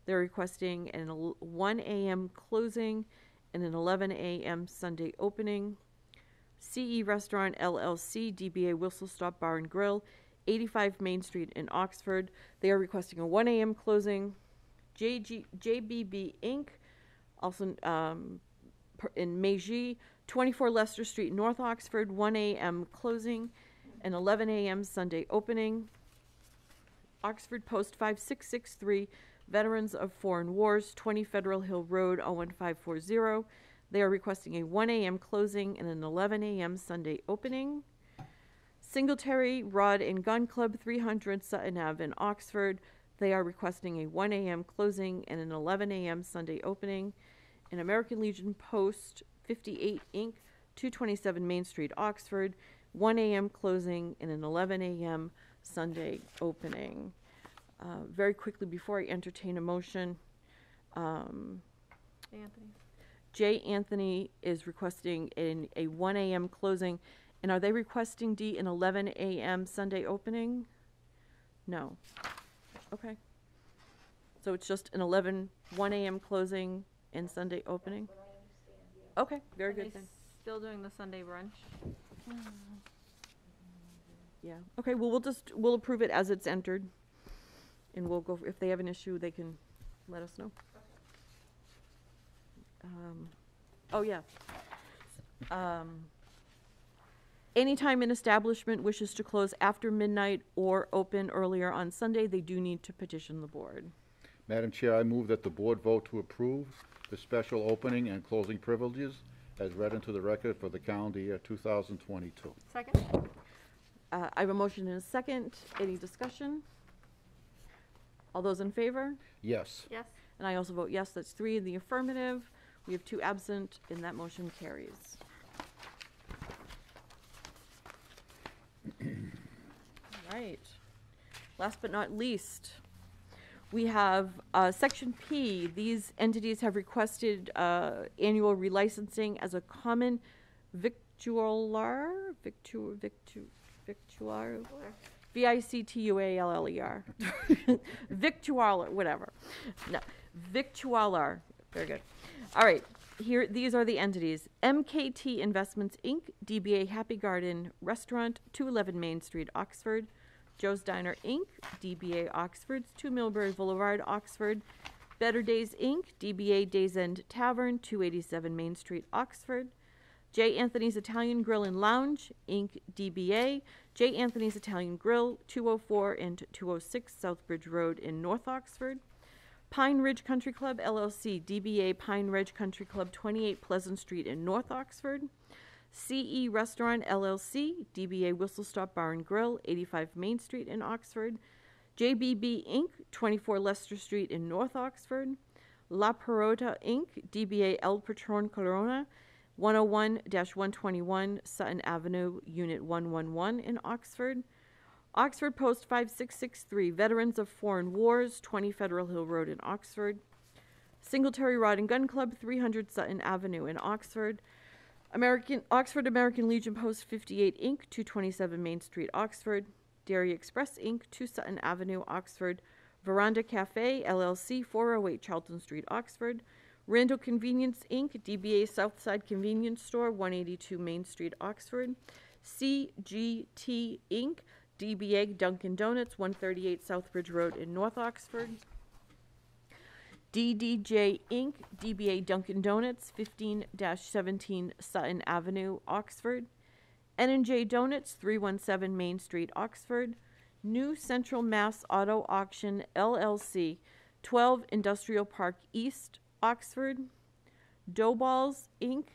They're requesting a 1 a.m. closing and an 11 a.m. Sunday opening. CE Restaurant, LLC, DBA Whistle Stop Bar and Grill, 85 Main Street in Oxford. They are requesting a 1 a.m. closing. JBB Inc., also in Meiji, 24 Leicester Street, North Oxford, 1 a.m. closing and 11 a.m. Sunday opening. Oxford Post 5663, Veterans of Foreign Wars, 20 Federal Hill Road, 01540. They are requesting a 1 a.m. closing and an 11 a.m. Sunday opening. Singletary Rod and Gun Club, 300 Sutton Ave in Oxford. They are requesting a 1 a.m. closing and an 11 a.m. Sunday opening. And American Legion Post 58, Inc., 227 Main Street, Oxford, 1 a.m. closing and an 11 a.m. Sunday opening. Very quickly, before I entertain a motion, Anthony. J. Anthony is requesting a 1 a.m. closing. And are they requesting, D, an 11 a.m. Sunday opening? No. Okay. So it's just an 1 a.m. closing and Sunday opening? Okay, very Are good they then. still doing the Sunday brunch? Yeah, okay, well, we'll approve it as it's entered. And we'll go, if they have an issue, they can let us know. Oh, yeah. Anytime an establishment wishes to close after midnight or open earlier on Sunday, they do need to petition the board. Madam Chair, I move that the board vote to approve the special opening and closing privileges as read into the record for the calendar year 2022. Second? I have a motion and a second. Any discussion? All those in favor? Yes. Yes. And I also vote yes. That's 3 in the affirmative. We have 2 absent, and that motion carries. All right. Last but not least, we have Section P. These entities have requested annual relicensing as a common victualler, V-I-C-T-U-A-L-L-E-R. Victualler, whatever. No, victualler. Very good. All right. Here, these are the entities. MKT Investments, Inc., DBA Happy Garden Restaurant, 211 Main Street, Oxford. Joe's Diner, Inc., DBA Oxford's 2 Middlebury Boulevard, Oxford. Better Days, Inc., DBA Days End Tavern, 287 Main Street, Oxford. J. Anthony's Italian Grill and Lounge, Inc., DBA J. Anthony's Italian Grill, 204 and 206 Southbridge Road in North Oxford. Pine Ridge Country Club, LLC, DBA Pine Ridge Country Club, 28 Pleasant Street in North Oxford. CE Restaurant, LLC, DBA Whistle Stop Bar and Grill, 85 Main Street in Oxford. JBB Inc., 24 Leicester Street in North Oxford. La Perota Inc., DBA El Patron Corona, 101-121 Sutton Avenue, Unit 111 in Oxford. Oxford Post 5663, Veterans of Foreign Wars, 20 Federal Hill Road in Oxford. Singletary Rod and Gun Club, 300 Sutton Avenue in Oxford. Oxford American Legion Post 58 Inc., 227 Main Street, Oxford. Dairy Express Inc., 2 Sutton Avenue, Oxford. Veranda Cafe, LLC, 408 Charlton Street, Oxford. Randall Convenience Inc., DBA Southside Convenience Store, 182 Main Street, Oxford. CGT Inc., DBA Dunkin' Donuts, 138 Southbridge Road in North Oxford. DDJ Inc., DBA Dunkin' Donuts, 15-17 Sutton Avenue, Oxford. N&J Donuts, 317 Main Street, Oxford. New Central Mass Auto Auction, LLC, 12 Industrial Park East, Oxford. Doughballs Inc.,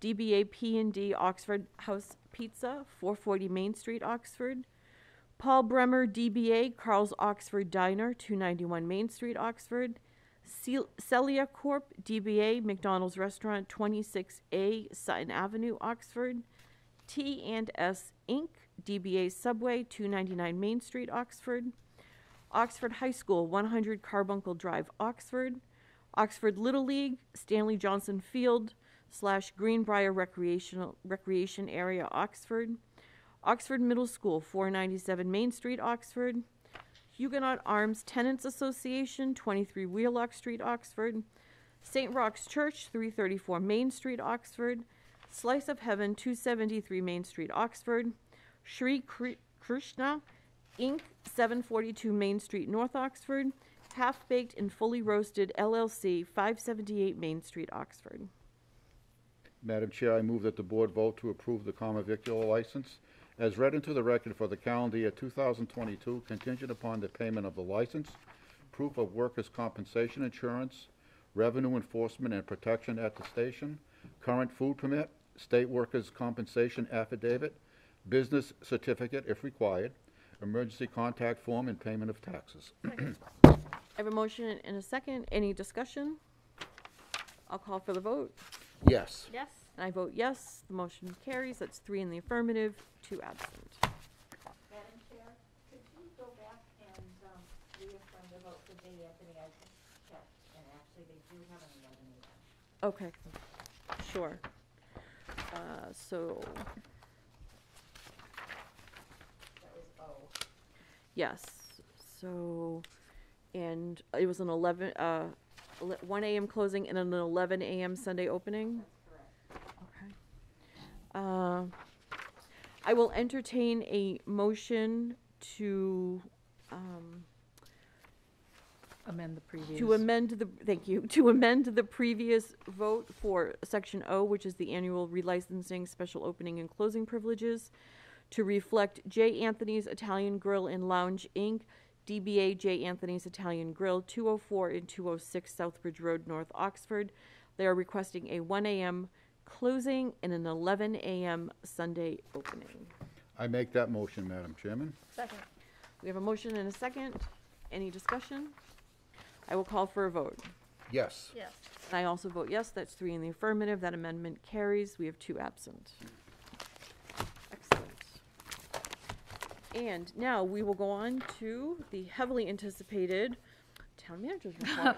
DBA P&D Oxford House Pizza, 440 Main Street, Oxford. Paul Bremer, DBA Carl's Oxford Diner, 291 Main Street, Oxford. Celia Corp., DBA McDonald's Restaurant, 26A Sutton Avenue, Oxford. T&S Inc., DBA Subway, 299 Main Street, Oxford. Oxford High School, 100 Carbuncle Drive, Oxford. Oxford Little League, Stanley Johnson Field / Greenbrier Recreation Area, Oxford. Oxford Middle School, 497 Main Street, Oxford. Huguenot Arms Tenants Association, 23 Wheelock Street, Oxford. St. Roch's Church, 334 Main Street, Oxford. Slice of Heaven, 273 Main Street, Oxford. Shri Krishna Inc., 742 Main Street, North Oxford. Half Baked and Fully Roasted LLC, 578 Main Street, Oxford. Madam Chair, I move that the board vote to approve the common victular license as read into the record for the calendar year 2022, contingent upon the payment of the license, proof of workers' compensation insurance, revenue enforcement and protection at the station, current food permit, state workers' compensation affidavit, business certificate if required, emergency contact form, and payment of taxes. I have a motion and a second. Any discussion? I'll call for the vote. Yes. Yes. And I vote yes. The motion carries. That's 3 in the affirmative, 2 absent. Madam Chair, could you go back and reaffirm the vote for J. Anthony? I just checked, and actually they do have an 11 meeting. Okay, sure. So, That was O. yes, so, and it was an 1 a.m. closing and an 11 a.m. Sunday opening? Okay. I will entertain a motion to, Amend the previous. to amend the, thank you, to amend the previous vote for Section O, which is the annual relicensing, special opening and closing privileges, to reflect J. Anthony's Italian Grill and Lounge, Inc., DBA J. Anthony's Italian Grill, 204 and 206 Southbridge Road, North Oxford. They are requesting a 1 a.m. closing and an 11 a.m. Sunday opening. I make that motion, Madam Chairman. Second. We have a motion and a second. Any discussion? I will call for a vote. Yes. Yes. And I also vote yes. That's 3 in the affirmative. That amendment carries. We have 2 absent. Excellent. And now we will go on to the heavily anticipated town manager's report.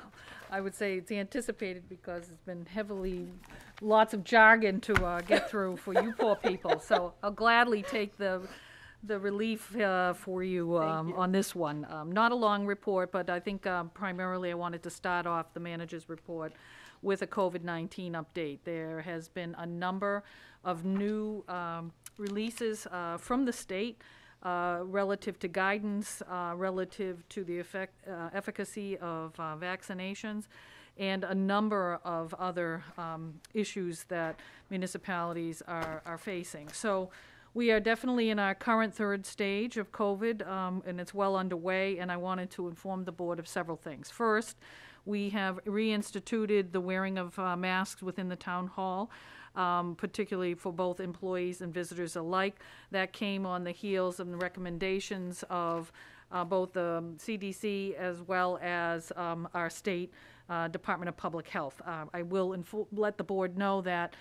I would say it's anticipated because it's been lots of jargon to get through for you poor people. So I'll gladly take the relief for you on this one. Not a long report, but I think primarily I wanted to start off the manager's report with a COVID-19 update. There has been a number of new releases from the state relative to guidance, relative to the efficacy of vaccinations, and a number of other issues that municipalities are facing. So we are definitely in our current 3rd stage of COVID, and it's well underway, and I wanted to inform the board of several things. First, we have reinstituted the wearing of masks within the town hall, particularly for both employees and visitors alike. That came on the heels of the recommendations of both the CDC as well as our state Department of Public Health. I will let the board know that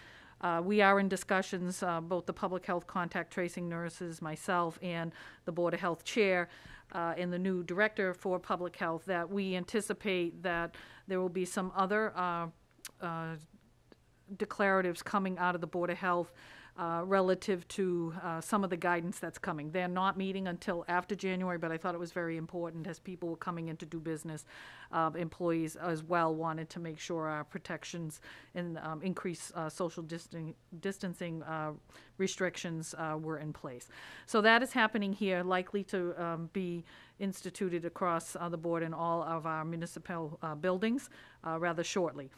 we are in discussions, both the public health contact tracing nurses, myself, and the Board of Health chair, and the new director for public health, that we anticipate that there will be some other declaratives coming out of the Board of Health relative to some of the guidance that's coming. They're not meeting until after January, but I thought it was very important as people were coming in to do business. Employees as well wanted to make sure our protections and increased social distancing restrictions were in place. So that is happening here, likely to be instituted across the board in all of our municipal buildings rather shortly.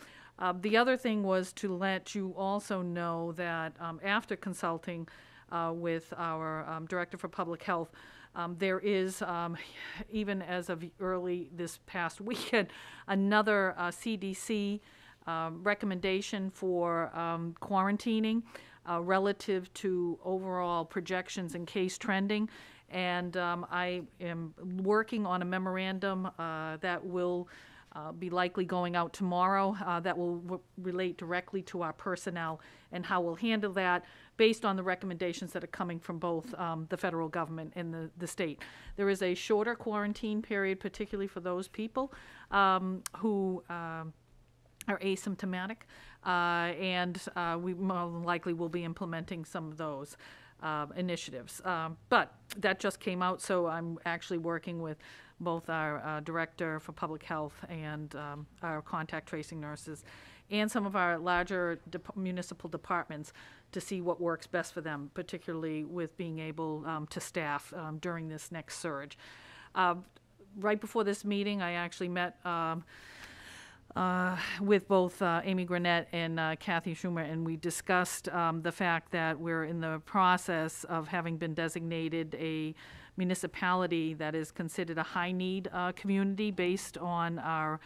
The other thing was to let you also know that after consulting with our Director for Public Health, there is, even as of early this past weekend, another CDC recommendation for quarantining relative to overall projections and case trending. And I am working on a memorandum that will be likely going out tomorrow that will relate directly to our personnel and how we'll handle that based on the recommendations that are coming from both the federal government and the state. There is a shorter quarantine period, particularly for those people who are asymptomatic, and we more likely will be implementing some of those initiatives. But that just came out, so I'm actually working with both our Director for Public Health and our contact tracing nurses and some of our larger municipal departments to see what works best for them, particularly with being able to staff during this next surge. Right before this meeting, I actually met with both Amy Granette and Kathy Schumer, and we discussed the fact that we're in the process of having been designated a municipality that is considered a high-need community based on our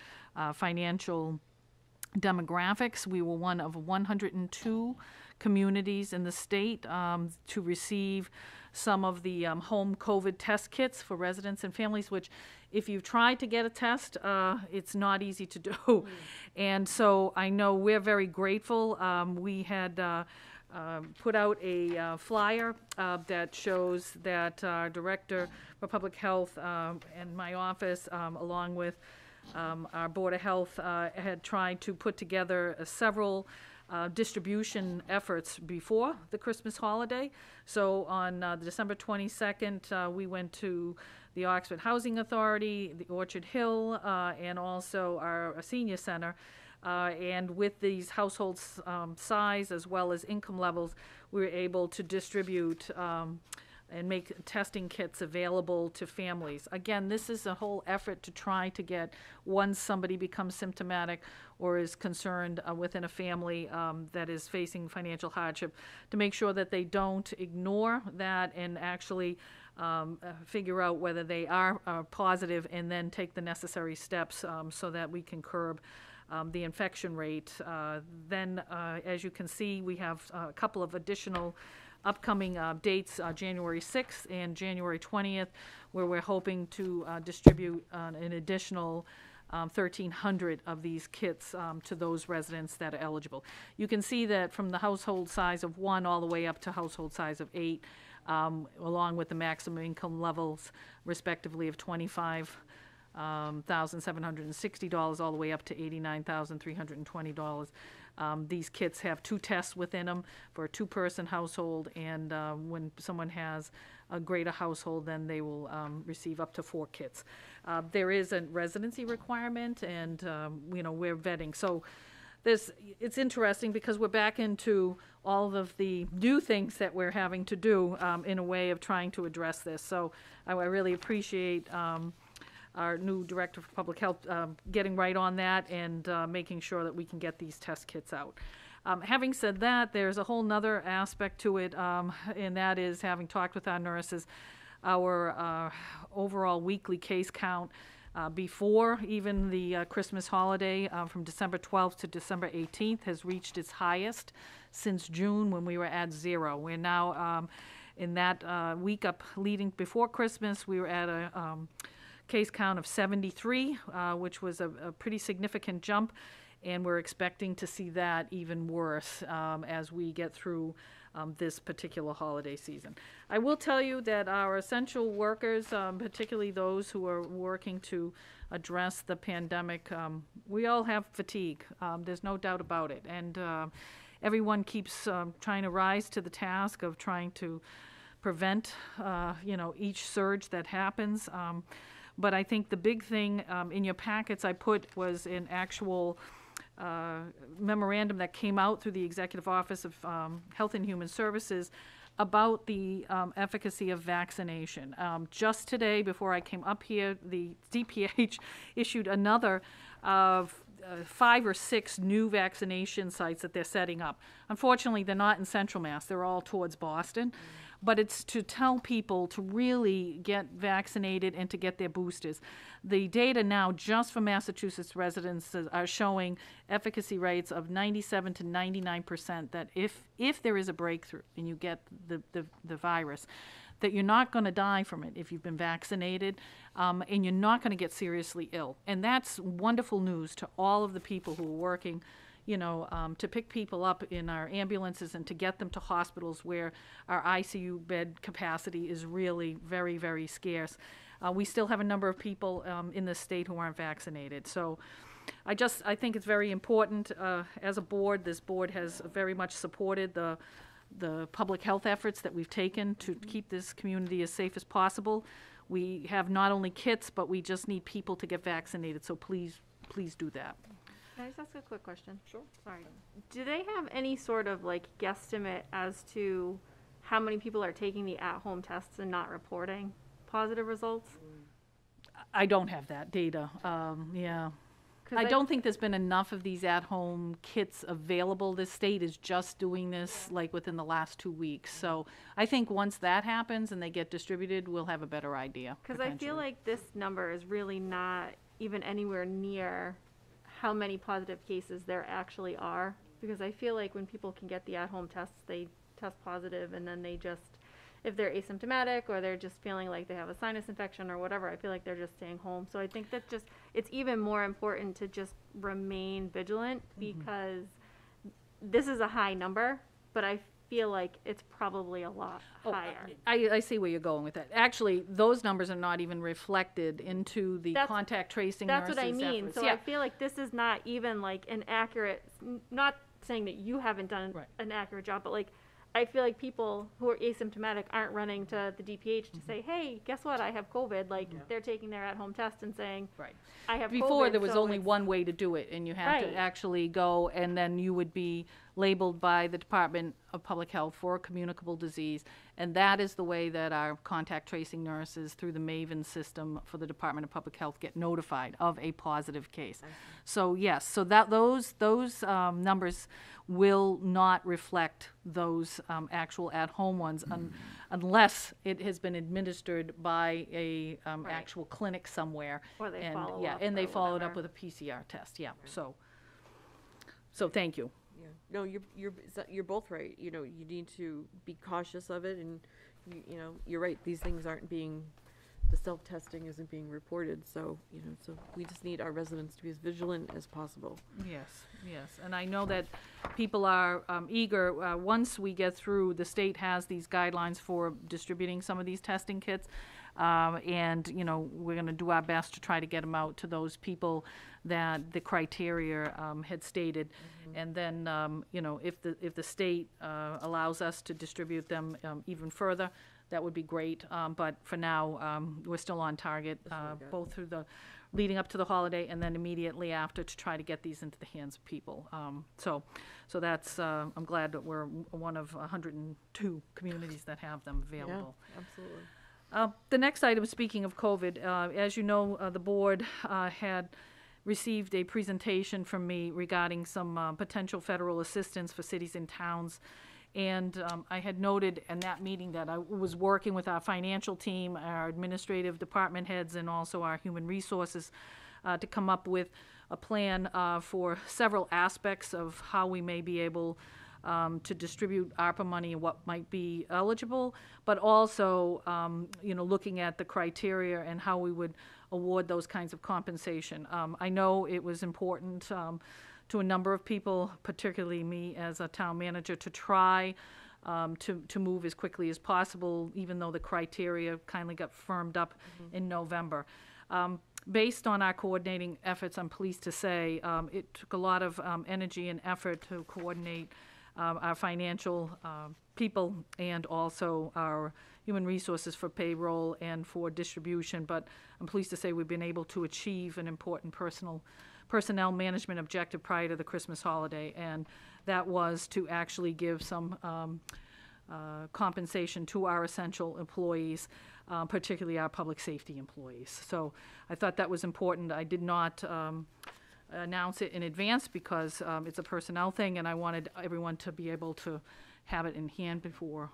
financial demographics. We were one of 102 communities in the state to receive some of the home COVID test kits for residents and families, which if you've tried to get a test, it's not easy to do. And so I know we're very grateful. We had put out a flyer that shows that our Director for Public Health and my office, along with our Board of Health, had tried to put together several distribution efforts before the Christmas holiday. So on December 22nd, we went to the Oxford Housing Authority, the Orchard Hill, and also our senior center. And with these household size as well as income levels, we were able to distribute and make testing kits available to families. Again, this is a whole effort to try to get, once somebody becomes symptomatic or is concerned within a family that is facing financial hardship, to make sure that they don't ignore that and actually figure out whether they are positive and then take the necessary steps so that we can curb the infection rate. Then, as you can see, we have a couple of additional upcoming dates, January 6th and January 20th, where we're hoping to distribute an additional 1,300 of these kits to those residents that are eligible. You can see that from the household size of 1 all the way up to household size of 8, along with the maximum income levels respectively of $25,760 all the way up to $89,320. These kits have 2 tests within them for a 2-person household, and when someone has a greater household, then they will receive up to 4 kits. There is a residency requirement, and we're vetting. So it's interesting because we're back into all of the new things that we're having to do in a way of trying to address this. So I really appreciate our new Director of Public Health getting right on that and making sure that we can get these test kits out. Having said that, there's a whole nother aspect to it, and that is, having talked with our nurses, our overall weekly case count before even the Christmas holiday from December 12th to December 18th has reached its highest since June, when we were at 0. We're now in that week up leading before Christmas, we were at a case count of 73, which was a pretty significant jump, and we're expecting to see that even worse as we get through this particular holiday season. I will tell you that our essential workers, particularly those who are working to address the pandemic, we all have fatigue. There's no doubt about it, and everyone keeps trying to rise to the task of trying to prevent, each surge that happens. But I think the big thing in your packets I put was an actual memorandum that came out through the Executive Office of Health and Human Services about the efficacy of vaccination. Just today, before I came up here, the DPH issued another 5 or 6 new vaccination sites that they're setting up. Unfortunately, they're not in Central Mass. They're all towards Boston. But it's to tell people to really get vaccinated and to get their boosters. The data now, just for Massachusetts residents, are showing efficacy rates of 97 to 99%, that if there is a breakthrough and you get the virus, that you're not going to die from it if you've been vaccinated, and you're not going to get seriously ill. And that's wonderful news to all of the people who are working to pick people up in our ambulances and to get them to hospitals where our ICU bed capacity is really very, very scarce. We still have a number of people in the state who aren't vaccinated. So I think it's very important. As a board, this board has very much supported the public health efforts that we've taken to keep this community as safe as possible. We have not only kits, but we just need people to get vaccinated. So please do that. Can I just ask a quick question? Sure. Sorry. Do they have any sort of guesstimate as to how many people are taking the at-home tests and not reporting positive results? I don't have that data. Yeah. I don't think there's been enough of these at-home kits available. This state is just doing this within the last 2 weeks. So I think once that happens and they get distributed, we'll have a better idea. Because I feel like this number is really not even anywhere near how many positive cases there actually are, because I feel like when people can get the at-home tests, they test positive, and then they just, if they're asymptomatic or they're just feeling like they have a sinus infection or whatever, I feel like they're just staying home. So I think that it's even more important to just remain vigilant, because this is a high number, but I feel like it's probably a lot higher. I see where you're going with that. Actually, those numbers are not even reflected into the contact tracing nurses' That's what I mean. efforts. So Yeah. I feel like this is not even an accurate, not saying that you haven't done an accurate job, but I feel like people who are asymptomatic aren't running to the DPH to say, hey, guess what, I have COVID. They're taking their at-home test and saying, I have COVID. Before, there was only one way to do it, and you had to actually go, and then you would be labeled by the Department of Public Health for a communicable disease, and that is the way that our contact tracing nurses through the MAVEN system for the Department of Public Health get notified of a positive case. So yes, so that those numbers will not reflect those actual at-home ones unless it has been administered by a actual clinic somewhere. Or they and follow yeah, up and they or followed up whatever. with a PCR test. Yeah. So thank you. Yeah, no, you're both right. You know, you need to be cautious of it, and you know, you're right. These things aren't being, the self-testing isn't being reported. So you know, so we just need our residents to be as vigilant as possible. Yes, yes, and I know that people are eager, once we get through, the state has these guidelines for distributing some of these testing kits, and, you know, we're gonna do our best to try to get them out to those people that the criteria had stated. And then, you know, if the state allows us to distribute them even further, that would be great, but for now, we're still on target, both through the leading up to the holiday and then immediately after, to try to get these into the hands of people. So that's, I'm glad that we're one of 102 communities that have them available. Yeah, absolutely. The next item, speaking of COVID, as you know, the board had received a presentation from me regarding some potential federal assistance for cities and towns. And I had noted in that meeting that I was working with our financial team, our administrative department heads, and also our human resources to come up with a plan for several aspects of how we may be able to distribute ARPA money and what might be eligible, but also, you know, looking at the criteria and how we would award those kinds of compensation. I know it was important to a number of people, particularly me as a town manager, to try to move as quickly as possible, even though the criteria kindly got firmed up in November. Based on our coordinating efforts, I'm pleased to say, it took a lot of energy and effort to coordinate our financial people and also our human resources for payroll and for distribution, but I'm pleased to say we've been able to achieve an important personnel management objective prior to the Christmas holiday, and that was to actually give some compensation to our essential employees, particularly our public safety employees. So I thought that was important. I did not announce it in advance because it's a personnel thing, and I wanted everyone to be able to have it in hand before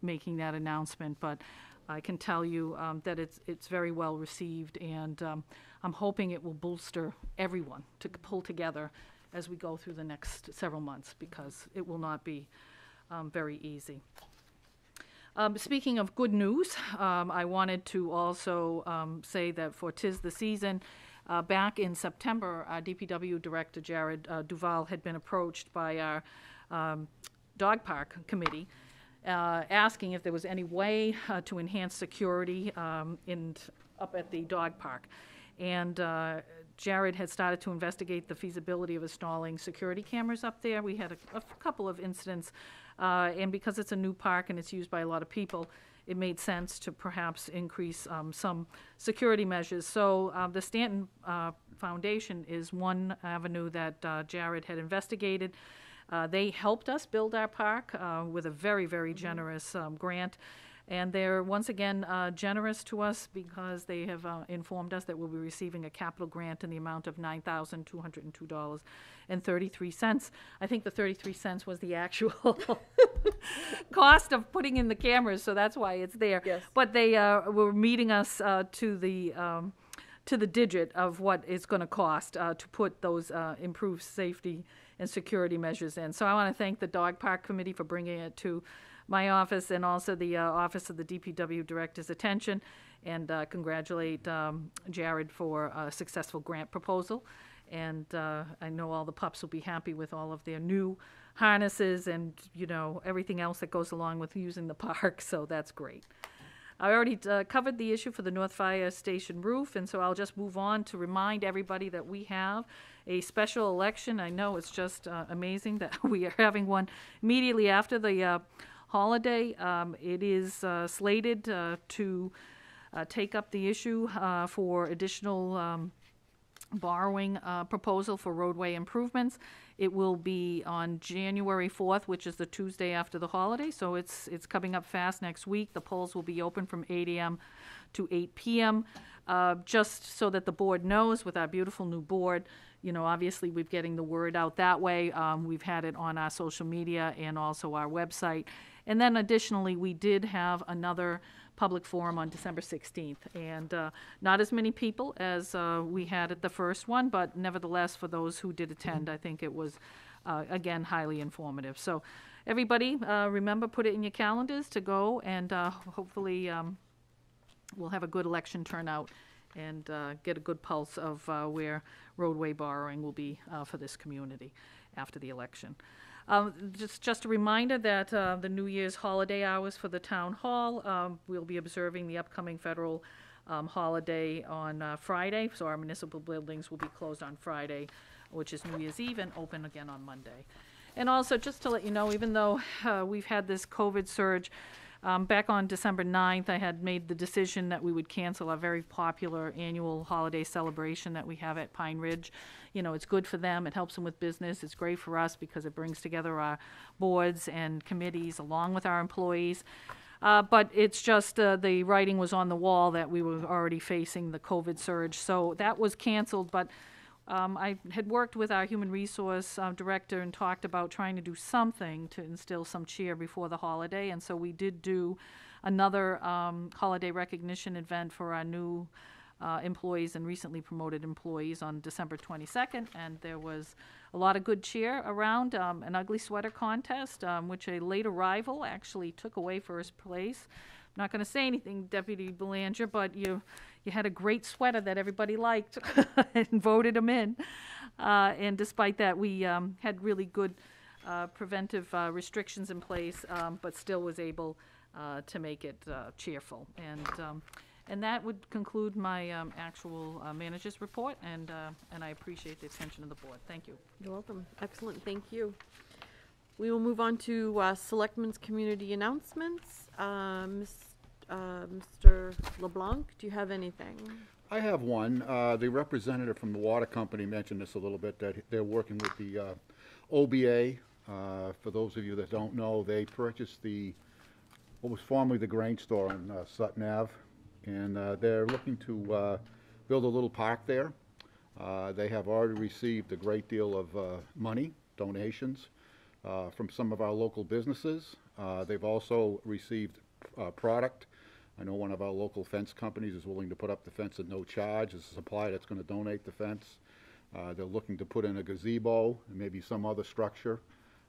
making that announcement. But I can tell you that it's very well received, and I'm hoping it will bolster everyone to pull together as we go through the next several months, because it will not be very easy. Speaking of good news, I wanted to also say that for 'Tis the Season, back in September, our DPW Director, Jared Duval, had been approached by our dog park committee asking if there was any way to enhance security up at the dog park. And Jared had started to investigate the feasibility of installing security cameras up there. We had a couple of incidents, and because it's a new park and it's used by a lot of people, it made sense to perhaps increase some security measures. So the Stanton Foundation is one avenue that Jared had investigated. They helped us build our park with a very, very generous grant. And they're, once again, generous to us because they have informed us that we'll be receiving a capital grant in the amount of $9,202.33. I think the 33 cents was the actual cost of putting in the cameras, so that's why it's there. Yes. But they were meeting us to the digit of what it's going to cost to put those improved safety and security measures in. So I want to thank the Dog Park Committee for bringing it to my office and also the Office of the DPW Director's attention, and congratulate Jared for a successful grant proposal. And I know all the pups will be happy with all of their new harnesses and, you know, everything else that goes along with using the park, so that's great. I already covered the issue for the North Fire Station roof, and so I'll just move on to remind everybody that we have a special election. I know it's just amazing that we are having one immediately after the holiday. It is slated to take up the issue for additional borrowing proposal for roadway improvements. It will be on January 4th, which is the Tuesday after the holiday, so it's coming up fast next week. The polls will be open from 8 a.m. to 8 p.m. Just so that the board knows, with our beautiful new board, you know, obviously we're getting the word out that way. We've had it on our social media and also our website. And then additionally, we did have another public forum on December 16th. And not as many people as we had at the first one, but nevertheless, for those who did attend, I think it was, again, highly informative. So everybody, remember, put it in your calendars to go, and hopefully we'll have a good election turnout and get a good pulse of where roadway borrowing will be for this community after the election. Just a reminder that the New Year's holiday hours for the town hall, we'll be observing the upcoming federal holiday on Friday, so our municipal buildings will be closed on Friday, which is New Year's Eve, and open again on Monday. And also, just to let you know, even though we've had this COVID surge, back on December 9th, I had made the decision that we would cancel our very popular annual holiday celebration that we have at Pine Ridge. You know, it's good for them, it helps them with business, it's great for us because it brings together our boards and committees along with our employees. But it's just the writing was on the wall that we were already facing the COVID surge, so that was canceled. But I had worked with our human resource director and talked about trying to do something to instill some cheer before the holiday, and so we did do another holiday recognition event for our new employees and recently promoted employees on December 22nd, and there was a lot of good cheer around, an ugly sweater contest, which a late arrival actually took away first place. I'm not going to say anything, Deputy Belanger, but you had a great sweater that everybody liked and voted them in. And despite that, we had really good preventive restrictions in place, but still was able to make it cheerful. And that would conclude my actual manager's report, and I appreciate the attention of the board. Thank you. You're welcome. Excellent, thank you. We will move on to Selectmen's community announcements. Mr. LeBlanc, do you have anything? I have one. The representative from the water company mentioned this a little bit, that they're working with the OBA. For those of you that don't know, they purchased what was formerly the grain store on Sutton Ave, and they're looking to build a little park there. They have already received a great deal of money, donations, from some of our local businesses. They've also received product. I know one of our local fence companies is willing to put up the fence at no charge. There's a supplier that's going to donate the fence. They're looking to put in a gazebo and maybe some other structure.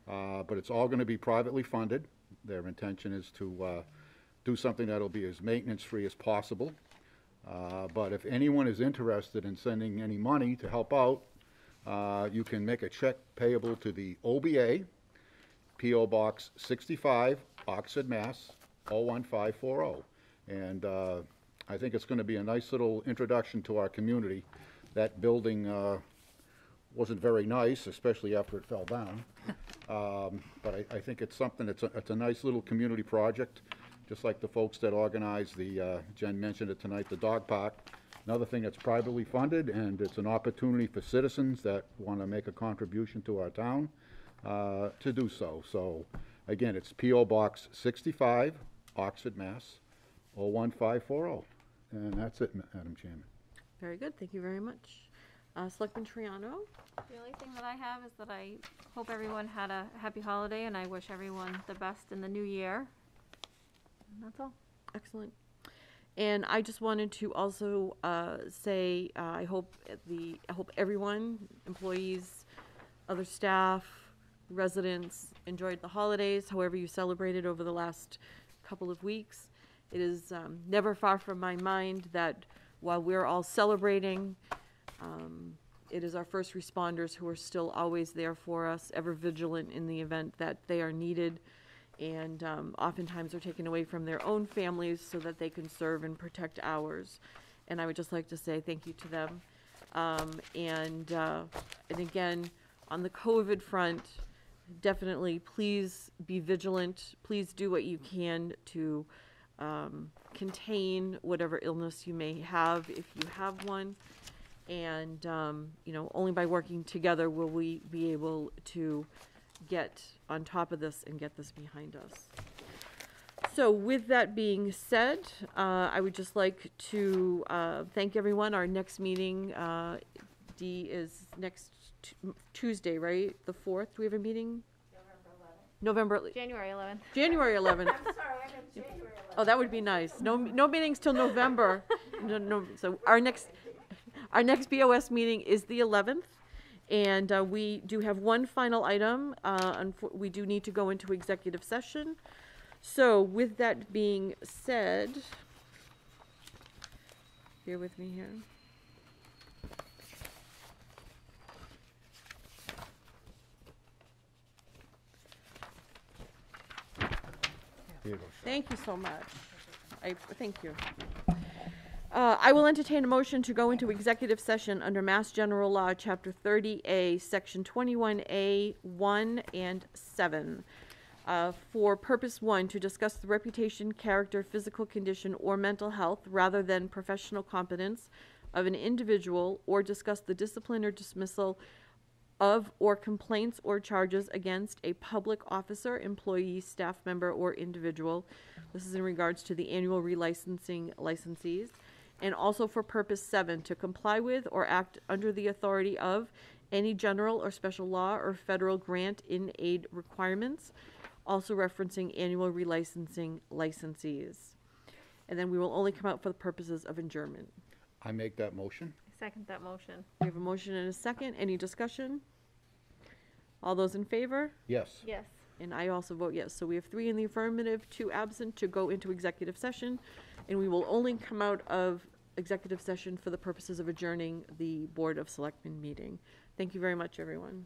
But it's all going to be privately funded. Their intention is to do something that'll be as maintenance-free as possible. But if anyone is interested in sending any money to help out, you can make a check payable to the OBA, P.O. Box 65, Oxford, Mass. 01540. And I think it's going to be a nice little introduction to our community. That building wasn't very nice, especially after it fell down. But I think it's something, it's a nice little community project, just like the folks that organized Jen mentioned it tonight, the dog park. Another thing that's privately funded, and it's an opportunity for citizens that want to make a contribution to our town to do so. So, again, it's P.O. Box 65, Oxford, Mass. 01540. And that's it, Madam Chairman. Very good, thank you very much. Selectman Triano? The only thing that I have is that I hope everyone had a happy holiday, and I wish everyone the best in the new year. And that's all. Excellent. And I just wanted to also say I hope everyone, employees, other staff, residents, enjoyed the holidays, however you celebrated over the last couple of weeks. It is never far from my mind that while we're all celebrating, it is our first responders who are still always there for us, ever vigilant in the event that they are needed, and oftentimes are taken away from their own families so that they can serve and protect ours. And I would just like to say thank you to them. And again, on the COVID front, definitely please be vigilant. Please do what you can to contain whatever illness you may have if you have one. And, only by working together will we be able to get on top of this and get this behind us. So with that being said, I would just like to thank everyone. Our next meeting, Dee, is next Tuesday, right? The 4th. Do we have a meeting? January 11th. January 11th. I'm sorry, I meant January 11th. Oh, that would be nice. No meetings till November. No, so our next BOS meeting is the 11th. And we do have one final item. We do need to go into executive session. So with that being said, bear with me here. Here you go. Thank you so much. Thank you. I will entertain a motion to go into executive session under Mass General Law, Chapter 30A, Section 21A, 1 and 7. For purpose 1, to discuss the reputation, character, physical condition, or mental health rather than professional competence of an individual, or discuss the discipline or dismissal of or complaints or charges against a public officer, employee, staff member, or individual. This is in regards to the annual relicensing licensees. And also for purpose 7, to comply with or act under the authority of any general or special law or federal grant in aid requirements, also referencing annual relicensing licensees. And then we will only come out for the purposes of adjournment. I make that motion. I second that motion. We have a motion and a second. Any discussion? All those in favor? Yes. Yes. And I also vote yes. So we have 3 in the affirmative, 2 absent to go into executive session. And we will only come out of executive session for the purposes of adjourning the Board of Selectmen meeting. Thank you very much, everyone.